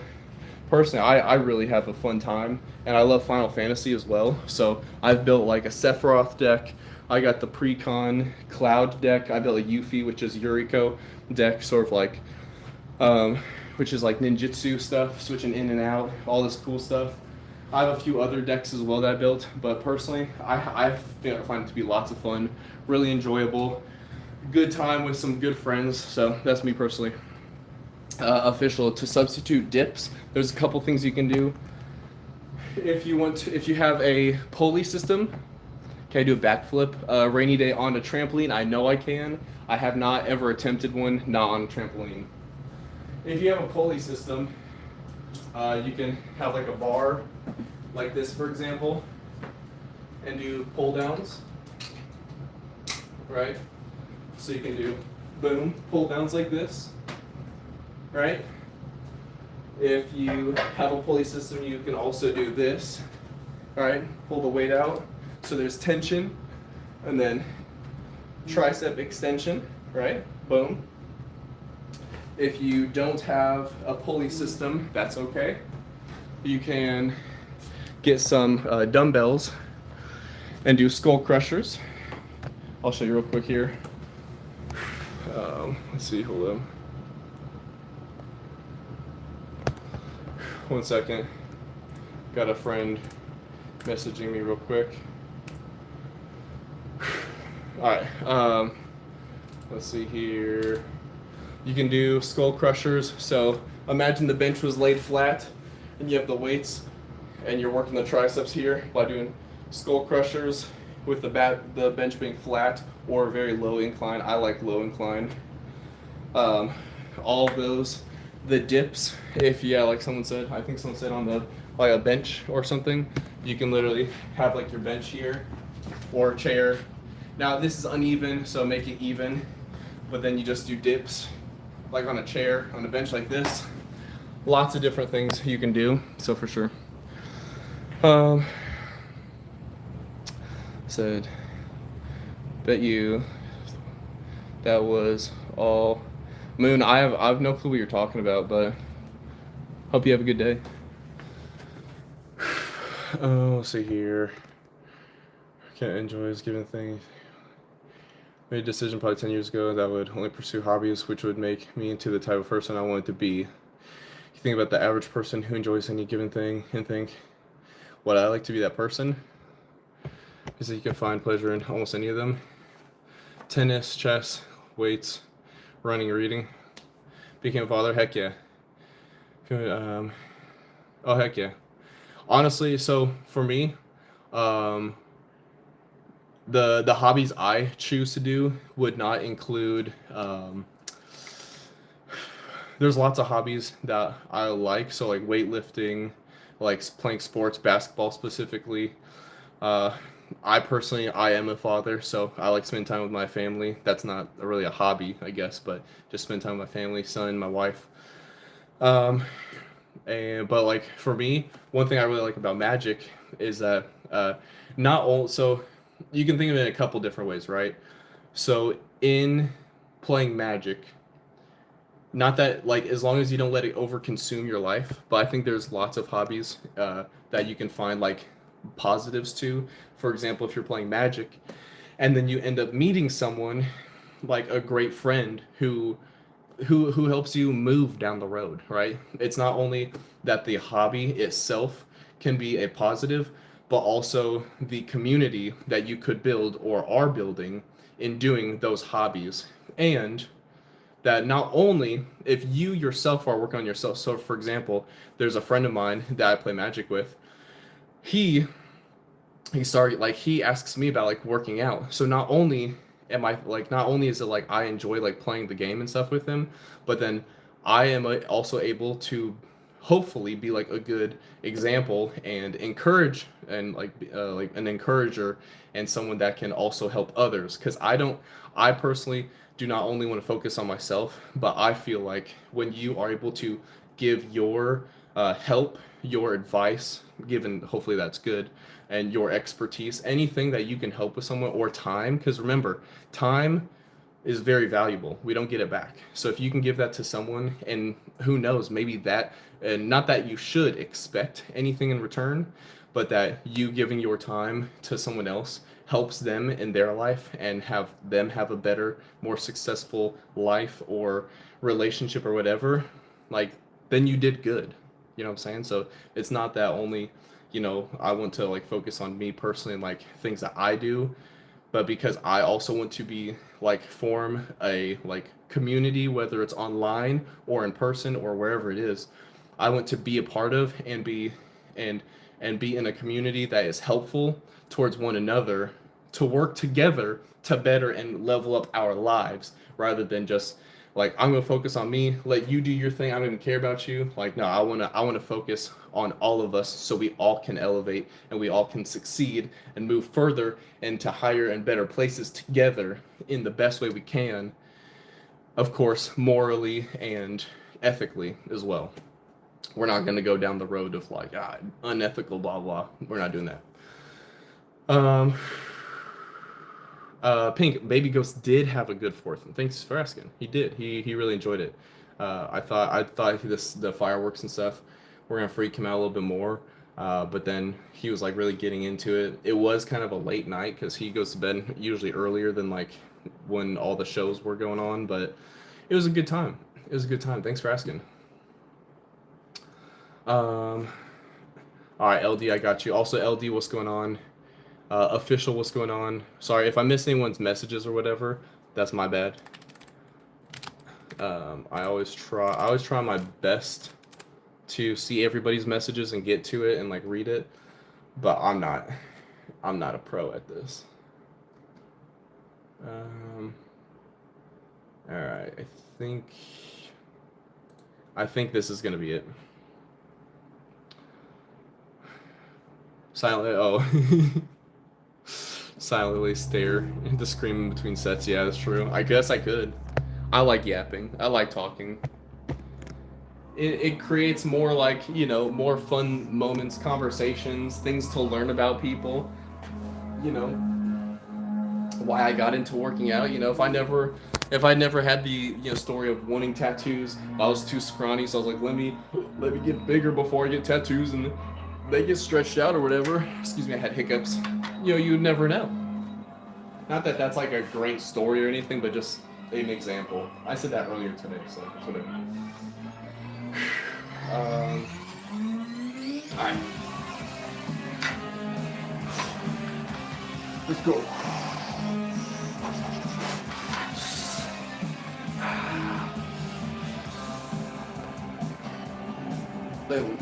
personally, I really have a fun time, and I love Final Fantasy as well. So I've built like a Sephiroth deck. I got the Precon Cloud deck. I built a Yuffie, which is Yuriko deck, sort of like, which is like ninjutsu stuff, switching in and out, all this cool stuff. I have a few other decks as well that I built, but personally, I find it to be lots of fun, really enjoyable, good time with some good friends. So that's me personally. Official to substitute dips. There's a couple things you can do. If you have a pulley system, can I do a backflip? Rainy day on a trampoline, I know I can. I have not ever attempted one not on a trampoline. If you have a pulley system, you can have like a bar like this, for example, and do pull downs, right? So you can do, boom, pull downs like this, right? If you have a pulley system, you can also do this, all right? Pull the weight out, so there's tension, and then tricep extension, right? Boom. If you don't have a pulley system, that's okay. You can get some dumbbells and do skull crushers. I'll show you real quick here. Let's see, hold on. 1 second. Got a friend messaging me real quick. Alright, let's see here. You can do skull crushers. So imagine the bench was laid flat and you have the weights and you're working the triceps here by doing skull crushers with the bench being flat or very low incline. I like low incline. All of those. The dips, if like someone said, I think someone said on the like a bench or something, you can literally have like your bench here or a chair. Now this is uneven, so make it even, but then you just do dips like on a chair, on a bench like this. Lots of different things you can do, so for sure. Said, bet you that was all. Moon, I have no clue what you're talking about, but hope you have a good day. Oh, let's see here. Can't enjoy his given thing. Made a decision probably 10 years ago that I would only pursue hobbies which would make me into the type of person I wanted to be. You think about the average person who enjoys any given thing and think, would I like to be that person? Is that you can find pleasure in almost any of them. Tennis, chess, weights, running, reading. Became a father, heck yeah. Oh heck yeah. Honestly, so for me, um, the hobbies I choose to do would not include. There's lots of hobbies that I like, so like weightlifting, like playing sports, basketball specifically. Uh, I personally, I am a father, so I like spending time with my family. That's not really a hobby, I guess, but just spend time with my family, son, my wife. Um, and but like for me, one thing I really like about Magic is that not all. So you can think of it in a couple different ways, right? So in playing Magic, not that like as long as you don't let it over consume your life, but I think there's lots of hobbies that you can find like positives to. For example, if you're playing Magic and then you end up meeting someone like a great friend who helps you move down the road, right? It's not only that the hobby itself can be a positive, but also the community that you could build or are building in doing those hobbies. And that not only if you yourself are working on yourself, so for example, there's a friend of mine that I play Magic with. He he started like he asks me about like working out. So not only am I like not only is it like I enjoy like playing the game and stuff with him, but then I am also able to hopefully be like a good example and encourage and like an encourager and someone that can also help others because I personally do not only want to focus on myself, but I feel like when you are able to give your help, your advice, given hopefully that's good, and your expertise, anything that you can help with someone, or time, because remember, time is very valuable. We don't get it back. So if you can give that to someone, and who knows, maybe that, and not that you should expect anything in return, but that you giving your time to someone else helps them in their life and have them have a better, more successful life or relationship or whatever, like then you did good. You know what I'm saying? So it's not that only, I want to like focus on me personally and like things that I do, but because I also want to be like form a like community, whether it's online or in person or wherever it is. I want to be a part of and and be in a community that is helpful towards one another to work together to better and level up our lives rather than just like I'm gonna focus on me, let you do your thing. I don't even care about you. Like no, I wanna focus on all of us so we all can elevate and we all can succeed and move further into higher and better places together in the best way we can. Of course, morally and ethically as well. We're not gonna go down the road of like unethical blah blah. We're not doing that. Um, Pink Baby Ghost did have a good fourth, and thanks for asking. He did. He really enjoyed it. I thought the fireworks and stuff were gonna freak him out a little bit more, but then he was like really getting into it. It was kind of a late night because he goes to bed usually earlier than like when all the shows were going on, but it was a good time. It was a good time. Thanks for asking. Um, all right, LD, I got you. Also, LD, what's going on? Official, what's going on? Sorry if I missed anyone's messages or whatever. That's my bad. I always try my best to see everybody's messages and get to it and like read it, but I'm not a pro at this. All right, I think this is gonna be it. Silently, oh. Silently stare into screaming between sets. Yeah, that's true. I guess I could. I like yapping. I like talking. It creates more like, more fun moments, conversations, things to learn about people. You know, why I got into working out. If I never had the story of wanting tattoos, I was too scrawny, so I was like, let me get bigger before I get tattoos, and they get stretched out or whatever. Excuse me, I had hiccups. You never know. Not that that's like a great story or anything, but just an example. I said that earlier today, so whatever. Alright. Let's go. There we go.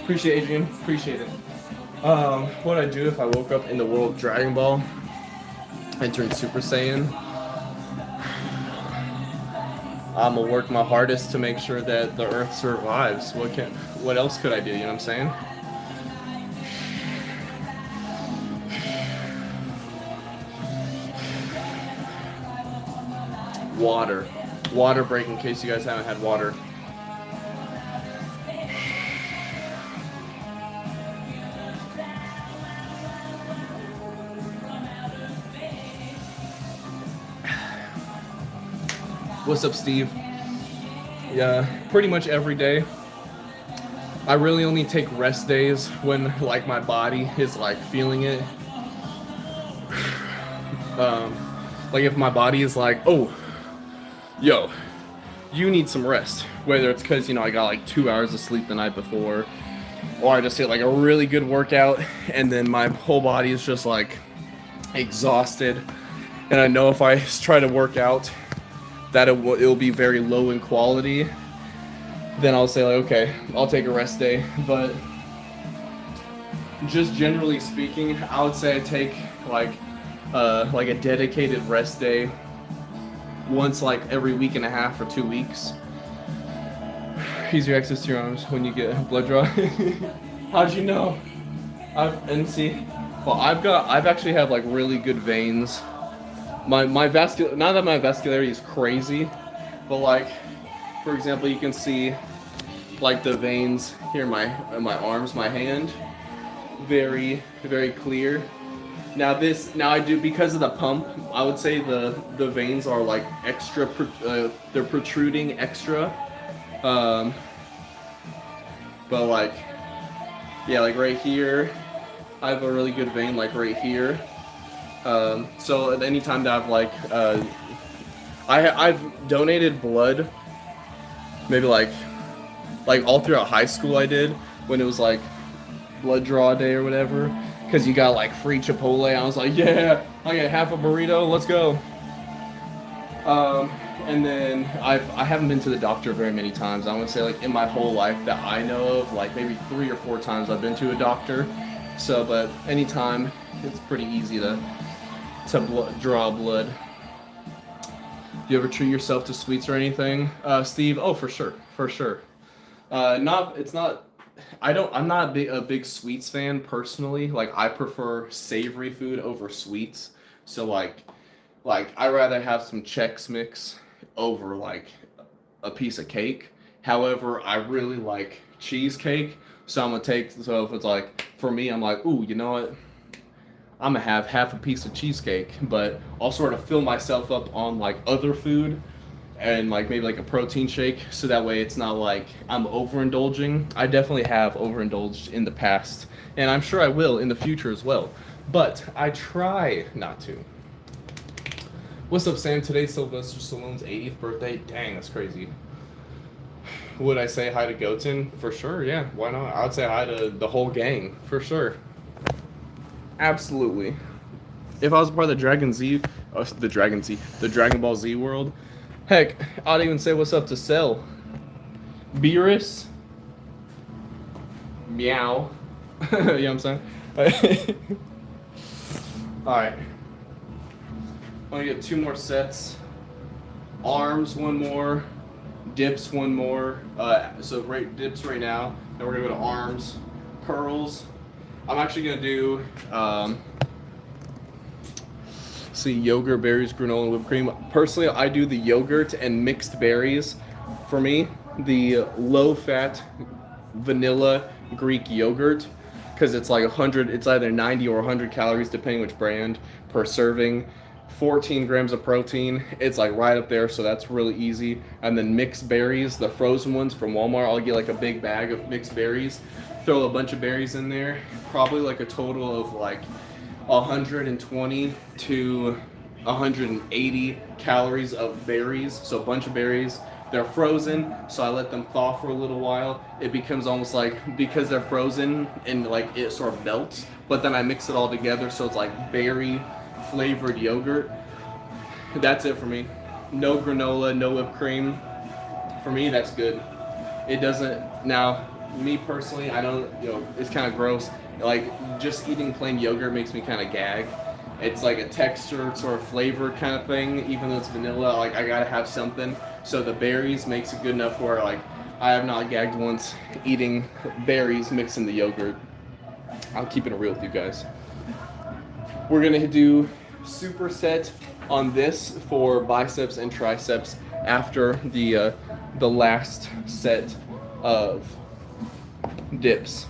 Appreciate it, Adrian. Appreciate it. What I'd do if I woke up in the world of Dragon Ball and turned Super Saiyan, I'm gonna work my hardest to make sure that the Earth survives. What else could I do? You know what I'm saying? Water break in case you guys haven't had water. What's up, Steve? Yeah, pretty much every day. I really only take rest days when like my body is like feeling it. Like if my body is like, oh, yo, you need some rest. Whether it's because, you know, I got like 2 hours of sleep the night before, or I just hit like a really good workout and then my whole body is just like exhausted. And I know if I try to work out that it'll be very low in quality, then I'll say like, okay, I'll take a rest day. But just generally speaking, I would say I take like a dedicated rest day once like every week and a half or 2 weeks. Easier access to your arms when you get blood draw. How'd you know? I've actually have like really good veins. My vascular, not that my vascularity is crazy, but like, for example, you can see like the veins here in my arms, my hand, very, very clear. Now I do, because of the pump, I would say the veins are like extra, they're protruding extra. But like, yeah, like right here, I have a really good vein, like right here. So at any time that I've like, I've donated blood, maybe like all throughout high school I did, when it was like blood draw day or whatever, because you got like free Chipotle. I was like, yeah, I get half a burrito, let's go. And then I haven't been to the doctor very many times. I want to say like in my whole life that I know of, like maybe 3 or 4 times I've been to a doctor. So, but anytime, it's pretty easy to draw blood. Do you ever treat yourself to sweets or anything, Steve? Oh, for sure. I'm not a big sweets fan personally. Like I prefer savory food over sweets. So like I rather have some Chex Mix over like a piece of cake. However, I really like cheesecake. So if it's like, for me, I'm like, ooh, you know what? I'm gonna have half a piece of cheesecake, but I'll sort of fill myself up on like other food and like maybe like a protein shake, so that way it's not like I'm overindulging. I definitely have overindulged in the past, and I'm sure I will in the future as well, but I try not to. What's up, Sam? Today's Sylvester Stallone's 80th birthday. Dang, that's crazy. Would I say hi to Goten? For sure, yeah. Why not? I would say hi to the whole gang, for sure. Absolutely. If I was a part of the Dragon Ball Z world, heck, I'd even say what's up to Cell. Beerus. Meow. You know what I'm saying? Alright. I'm gonna get 2 more sets. Arms, 1 more. Dips, 1 more. So dips right now. Then we're gonna go to arms. Curls. I'm actually gonna do yogurt, berries, granola, and whipped cream. Personally, I do the yogurt and mixed berries. For me, the low-fat vanilla Greek yogurt, because it's like 100. It's either 90 or 100 calories depending which brand per serving. 14 grams of protein. It's like right up there, so that's really easy. And then mixed berries, the frozen ones from Walmart. I'll get like a big bag of mixed berries. Throw a bunch of berries in there, probably like a total of like 120 to 180 calories of berries. So a bunch of berries. They're frozen, so I let them thaw for a little while. It becomes almost like, because they're frozen and like it sort of melts, but then I mix it all together, so it's like berry flavored yogurt. That's it for me. No granola, no whipped cream. For me, that's good. It doesn't, now me personally, I don't, it's kind of gross. Like, just eating plain yogurt makes me kind of gag. It's like a texture sort of flavor kind of thing, even though it's vanilla. Like, I gotta have something. So the berries makes it good enough where, like, I have not gagged once eating berries mixed in the yogurt. I'll keep it real with you guys. We're gonna do superset on this for biceps and triceps after the last set of dips.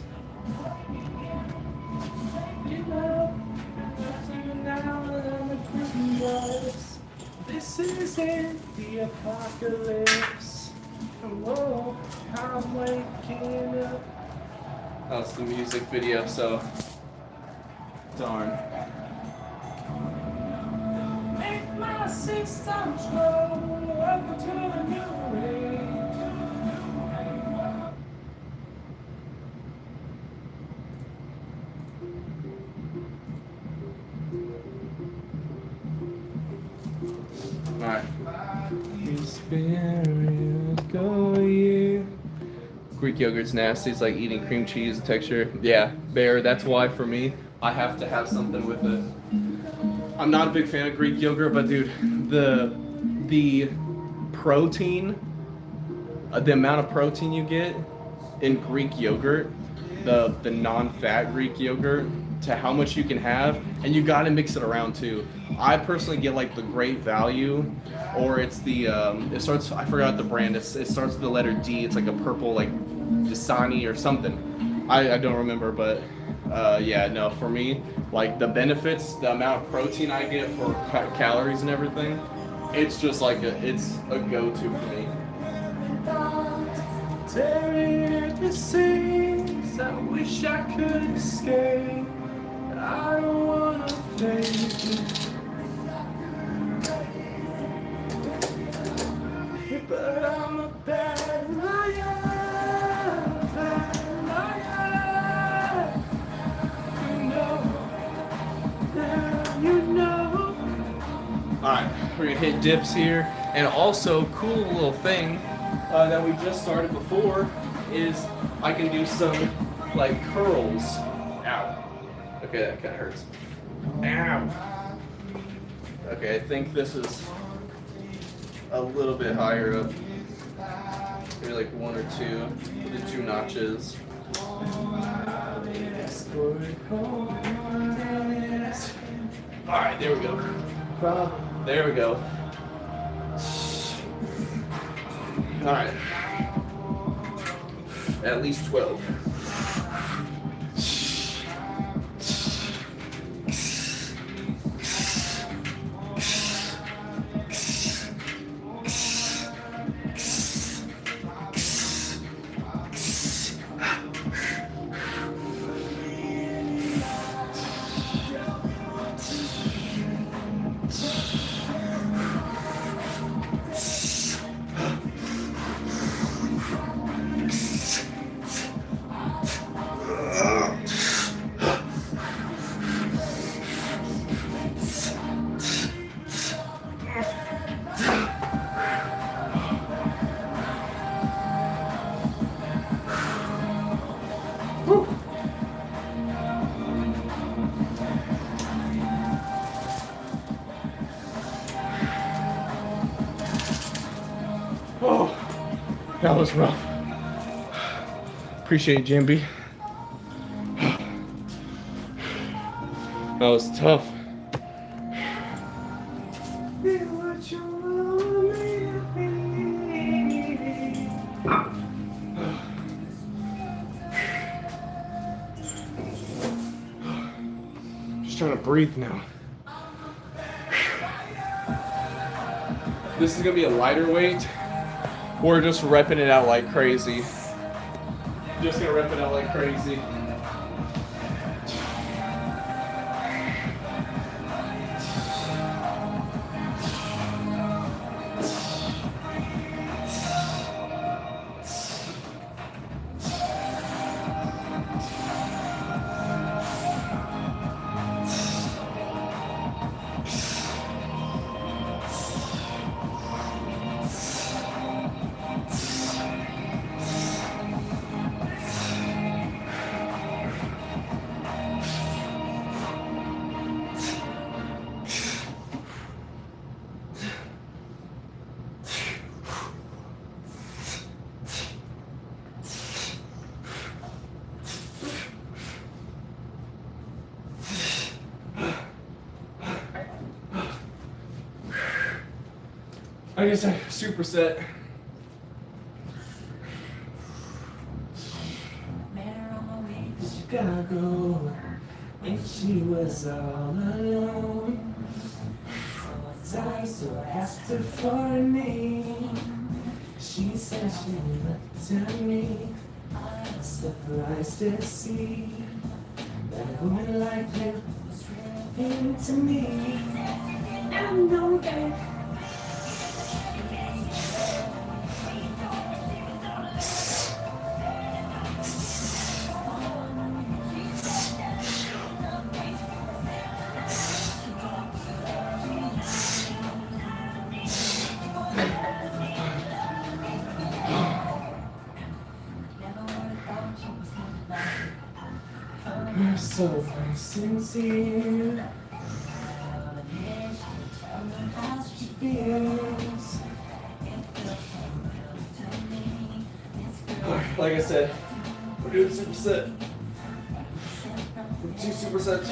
This isn't the apocalypse. Whoa, I'm waking up. That's the music video, so darn. Make my system slow, welcome to the new age. Alright. Go you. Greek yogurt's nasty. It's like eating cream cheese texture. Yeah, Bear, that's why for me, I have to have something with it. I'm not a big fan of Greek yogurt, but dude, the protein, the amount of protein you get in Greek yogurt, the non-fat Greek yogurt, to how much you can have, and you gotta mix it around too. I personally get like the Great Value, or it's the it starts, I forgot the brand. It starts with the letter D. It's like a purple, like Dasani or something. I don't remember, but yeah, no, for me, like the benefits, the amount of protein I get for calories and everything, it's just like it's a go-to for me. I wish I could escape. I don't wanna fake it. But I'm a bad liar, you know. Alright, we're gonna hit dips here. And also, cool little thing that we just started before is I can do some like curls. Ow. Okay, that kind of hurts. Ow. Okay, I think this is a little bit higher up. Maybe like one or two. The 2 notches. Alright, there we go. There we go. Alright. At least 12. Oh, that was rough. Appreciate it, Jimby. That was tough. Just trying to breathe now. This is gonna be a lighter weight. We're just repping it out like crazy. Just gonna rep it out like crazy. I guess a superset. Chicago, and she was all alone. So I asked her for a name. She said she looked at me, surprised to see that a woman like you was really into me. I know that. You're so sincere. She feels. Like I said, we're doing superset. 2 supersets.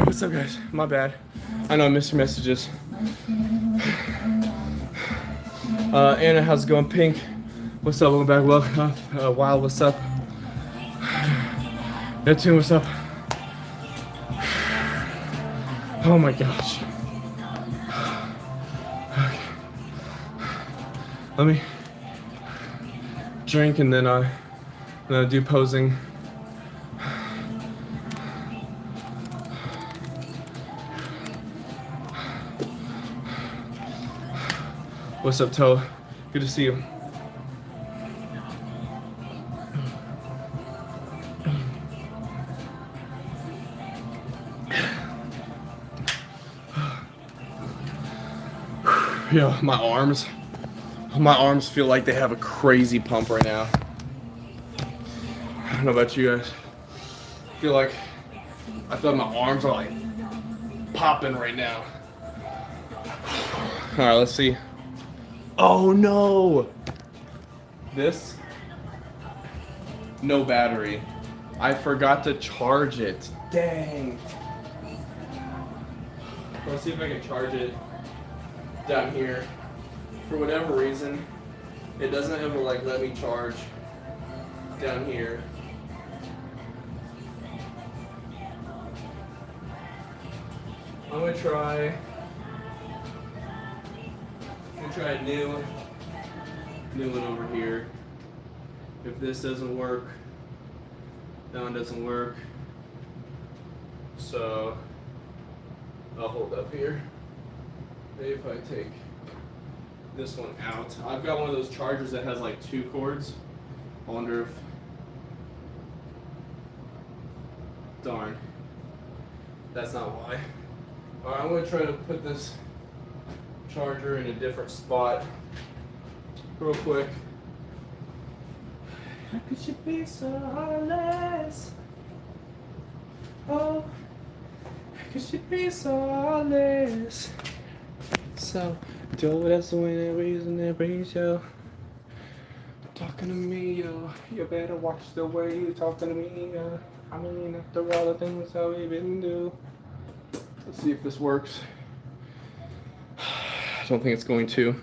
What's up, guys? My bad. I know I missed your messages. Anna, how's it going? Pink, what's up? Welcome back. Welcome. Wild, what's up? Neptune, what's up? Oh my gosh. Okay. Let me drink and then I'm gonna do posing. What's up, Toe? Good to see you. Yeah, my arms feel like they have a crazy pump right now. I don't know about you guys. I feel like my arms are like popping right now. All right, let's see. Oh no! This? No battery. I forgot to charge it. Dang. Let's see if I can charge it down here. For whatever reason, it doesn't ever like let me charge down here. I'm gonna try a new one over here. If this doesn't work, that one doesn't work. So I'll hold up here. Maybe if I take this one out. I've got one of those chargers that has like 2 cords. I wonder if, darn, that's not why. All right, I'm gonna try to put this charger in a different spot real quick. How could you be so heartless? Oh, how could you be so heartless? So, do that's the way that reason that brings you. Talking to me, yo. You better watch the way you talking to me, yo. I mean, after all the things that we've been through. Let's see if this works. don't think it's going to.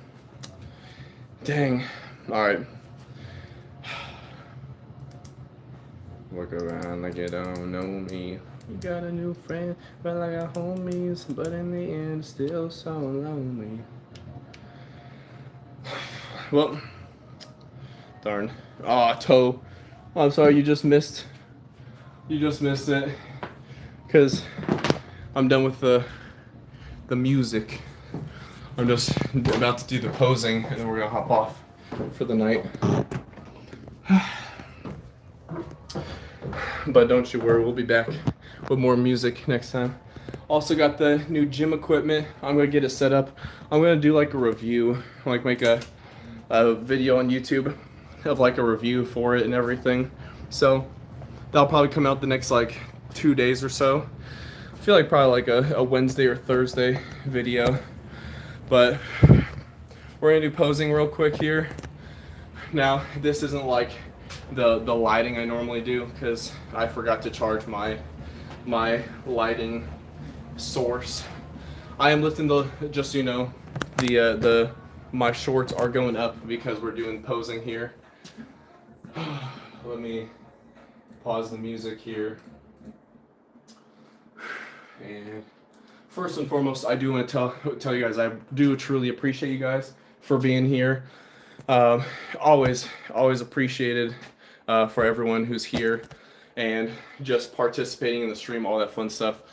Dang. Alright. Look around like you don't know me. You got a new friend, but I got homies, but in the end, still so lonely. Well, darn. Aw, toe. I'm sorry, you just missed it. Because I'm done with the music. I'm just about to do the posing, and then we're gonna hop off for the night. But don't you worry, we'll be back with more music next time. Also got the new gym equipment. I'm gonna get it set up. I'm gonna do like a review, like make a video on YouTube of like a review for it and everything. So that'll probably come out the next like 2 days or so. I feel like probably like a Wednesday or Thursday video. But we're gonna do posing real quick here. Now this isn't like the lighting I normally do because I forgot to charge my lighting source. I am lifting just so you know, my shorts are going up because we're doing posing here. Let me pause the music here. And first and foremost, I do want to tell you guys I do truly appreciate you guys for being here. Always appreciated for everyone who's here and just participating in the stream, all that fun stuff.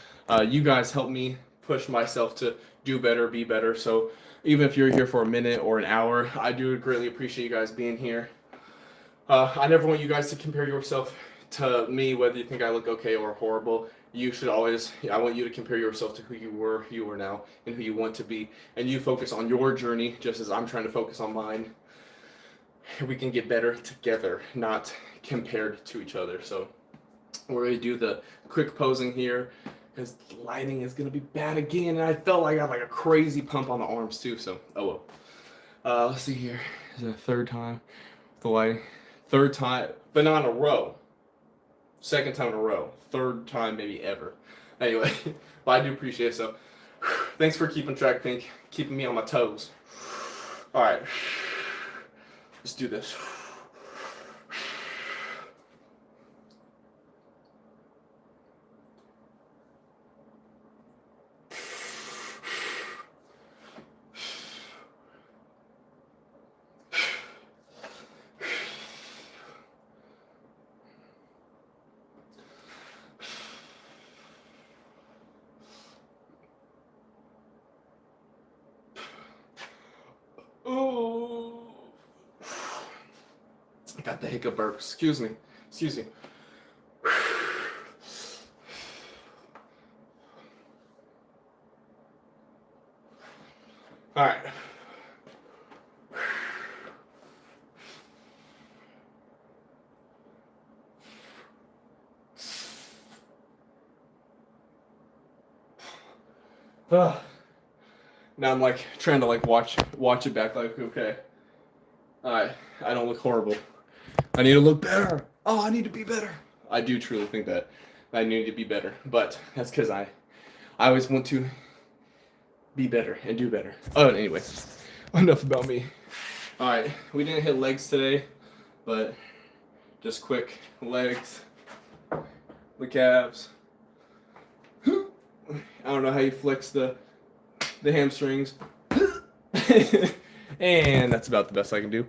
You guys help me push myself to do better, be better. So even if you're here for a minute or an hour, I do greatly appreciate you guys being here. I never want you guys to compare yourself to me, whether you think I look okay or horrible. You should always, I want you to compare yourself to who you are now, and who you want to be. And you focus on your journey, just as I'm trying to focus on mine. We can get better together, not compared to each other. So we're going to do the quick posing here, because the lighting is going to be bad again. And I felt like I got like a crazy pump on the arms too, so oh well. Let's see here. Is it the third time? The lighting. Third time, but not in a row. Second time in a row. Third time maybe ever. Anyway, but I do appreciate it. So thanks for keeping track, Pink. Keeping me on my toes. All right. Let's do this. Oh, I got the hiccup burp. Excuse me. All right. Now I'm like trying to like watch it back, like, okay, I don't look horrible. I need to look better. Oh, I need to be better. I do truly think that I need to be better, but that's because I always want to be better and do better. Oh, anyway, enough about me. All right, we didn't hit legs today, but just quick legs, the calves. I don't know how you flex the hamstrings. And that's about the best I can do.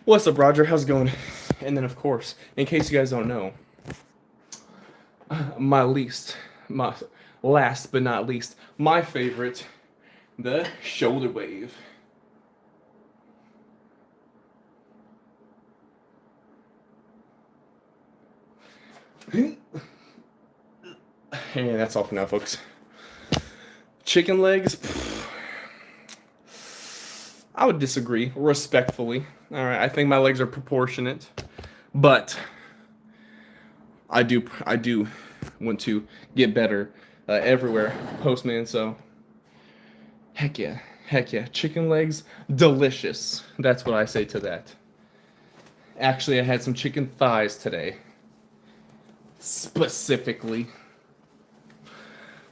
What's up, Roger? How's it going? And then, of course, in case you guys don't know, my last but not least, my favorite, the shoulder wave. And that's all for now, folks. Chicken legs, I would disagree, respectfully. All right, I think my legs are proportionate, but I do want to get better everywhere, Postman. So, heck yeah, chicken legs, delicious. That's what I say to that. Actually, I had some chicken thighs today, specifically.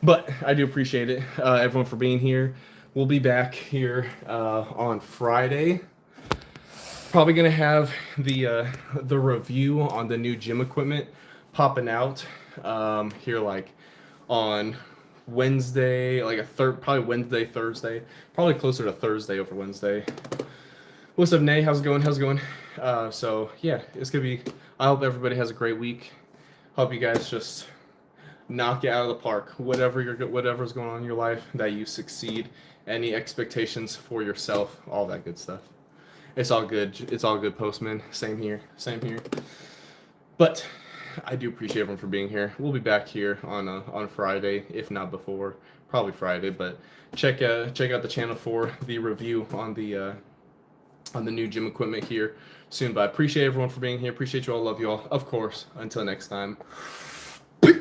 But I do appreciate it, everyone, for being here. we'll be back here on Friday. Probably gonna have the review on the new gym equipment popping out here like on Wednesday, like probably Wednesday, Thursday, probably closer to Thursday over Wednesday. What's up, Nay? How's it going? How's it going? So yeah, it's gonna be. I hope everybody has a great week. Hope you guys just knock it out of the park. Whatever's going on in your life, that you succeed. Any expectations for yourself, all that good stuff. It's all good. It's all good, Postman. Same here. Same here. But I do appreciate everyone for being here. We'll be back here on Friday, if not before, probably Friday. But check out the channel for the review on the new gym equipment here soon. But I appreciate everyone for being here. Appreciate you all. Love you all. Of course. Until next time.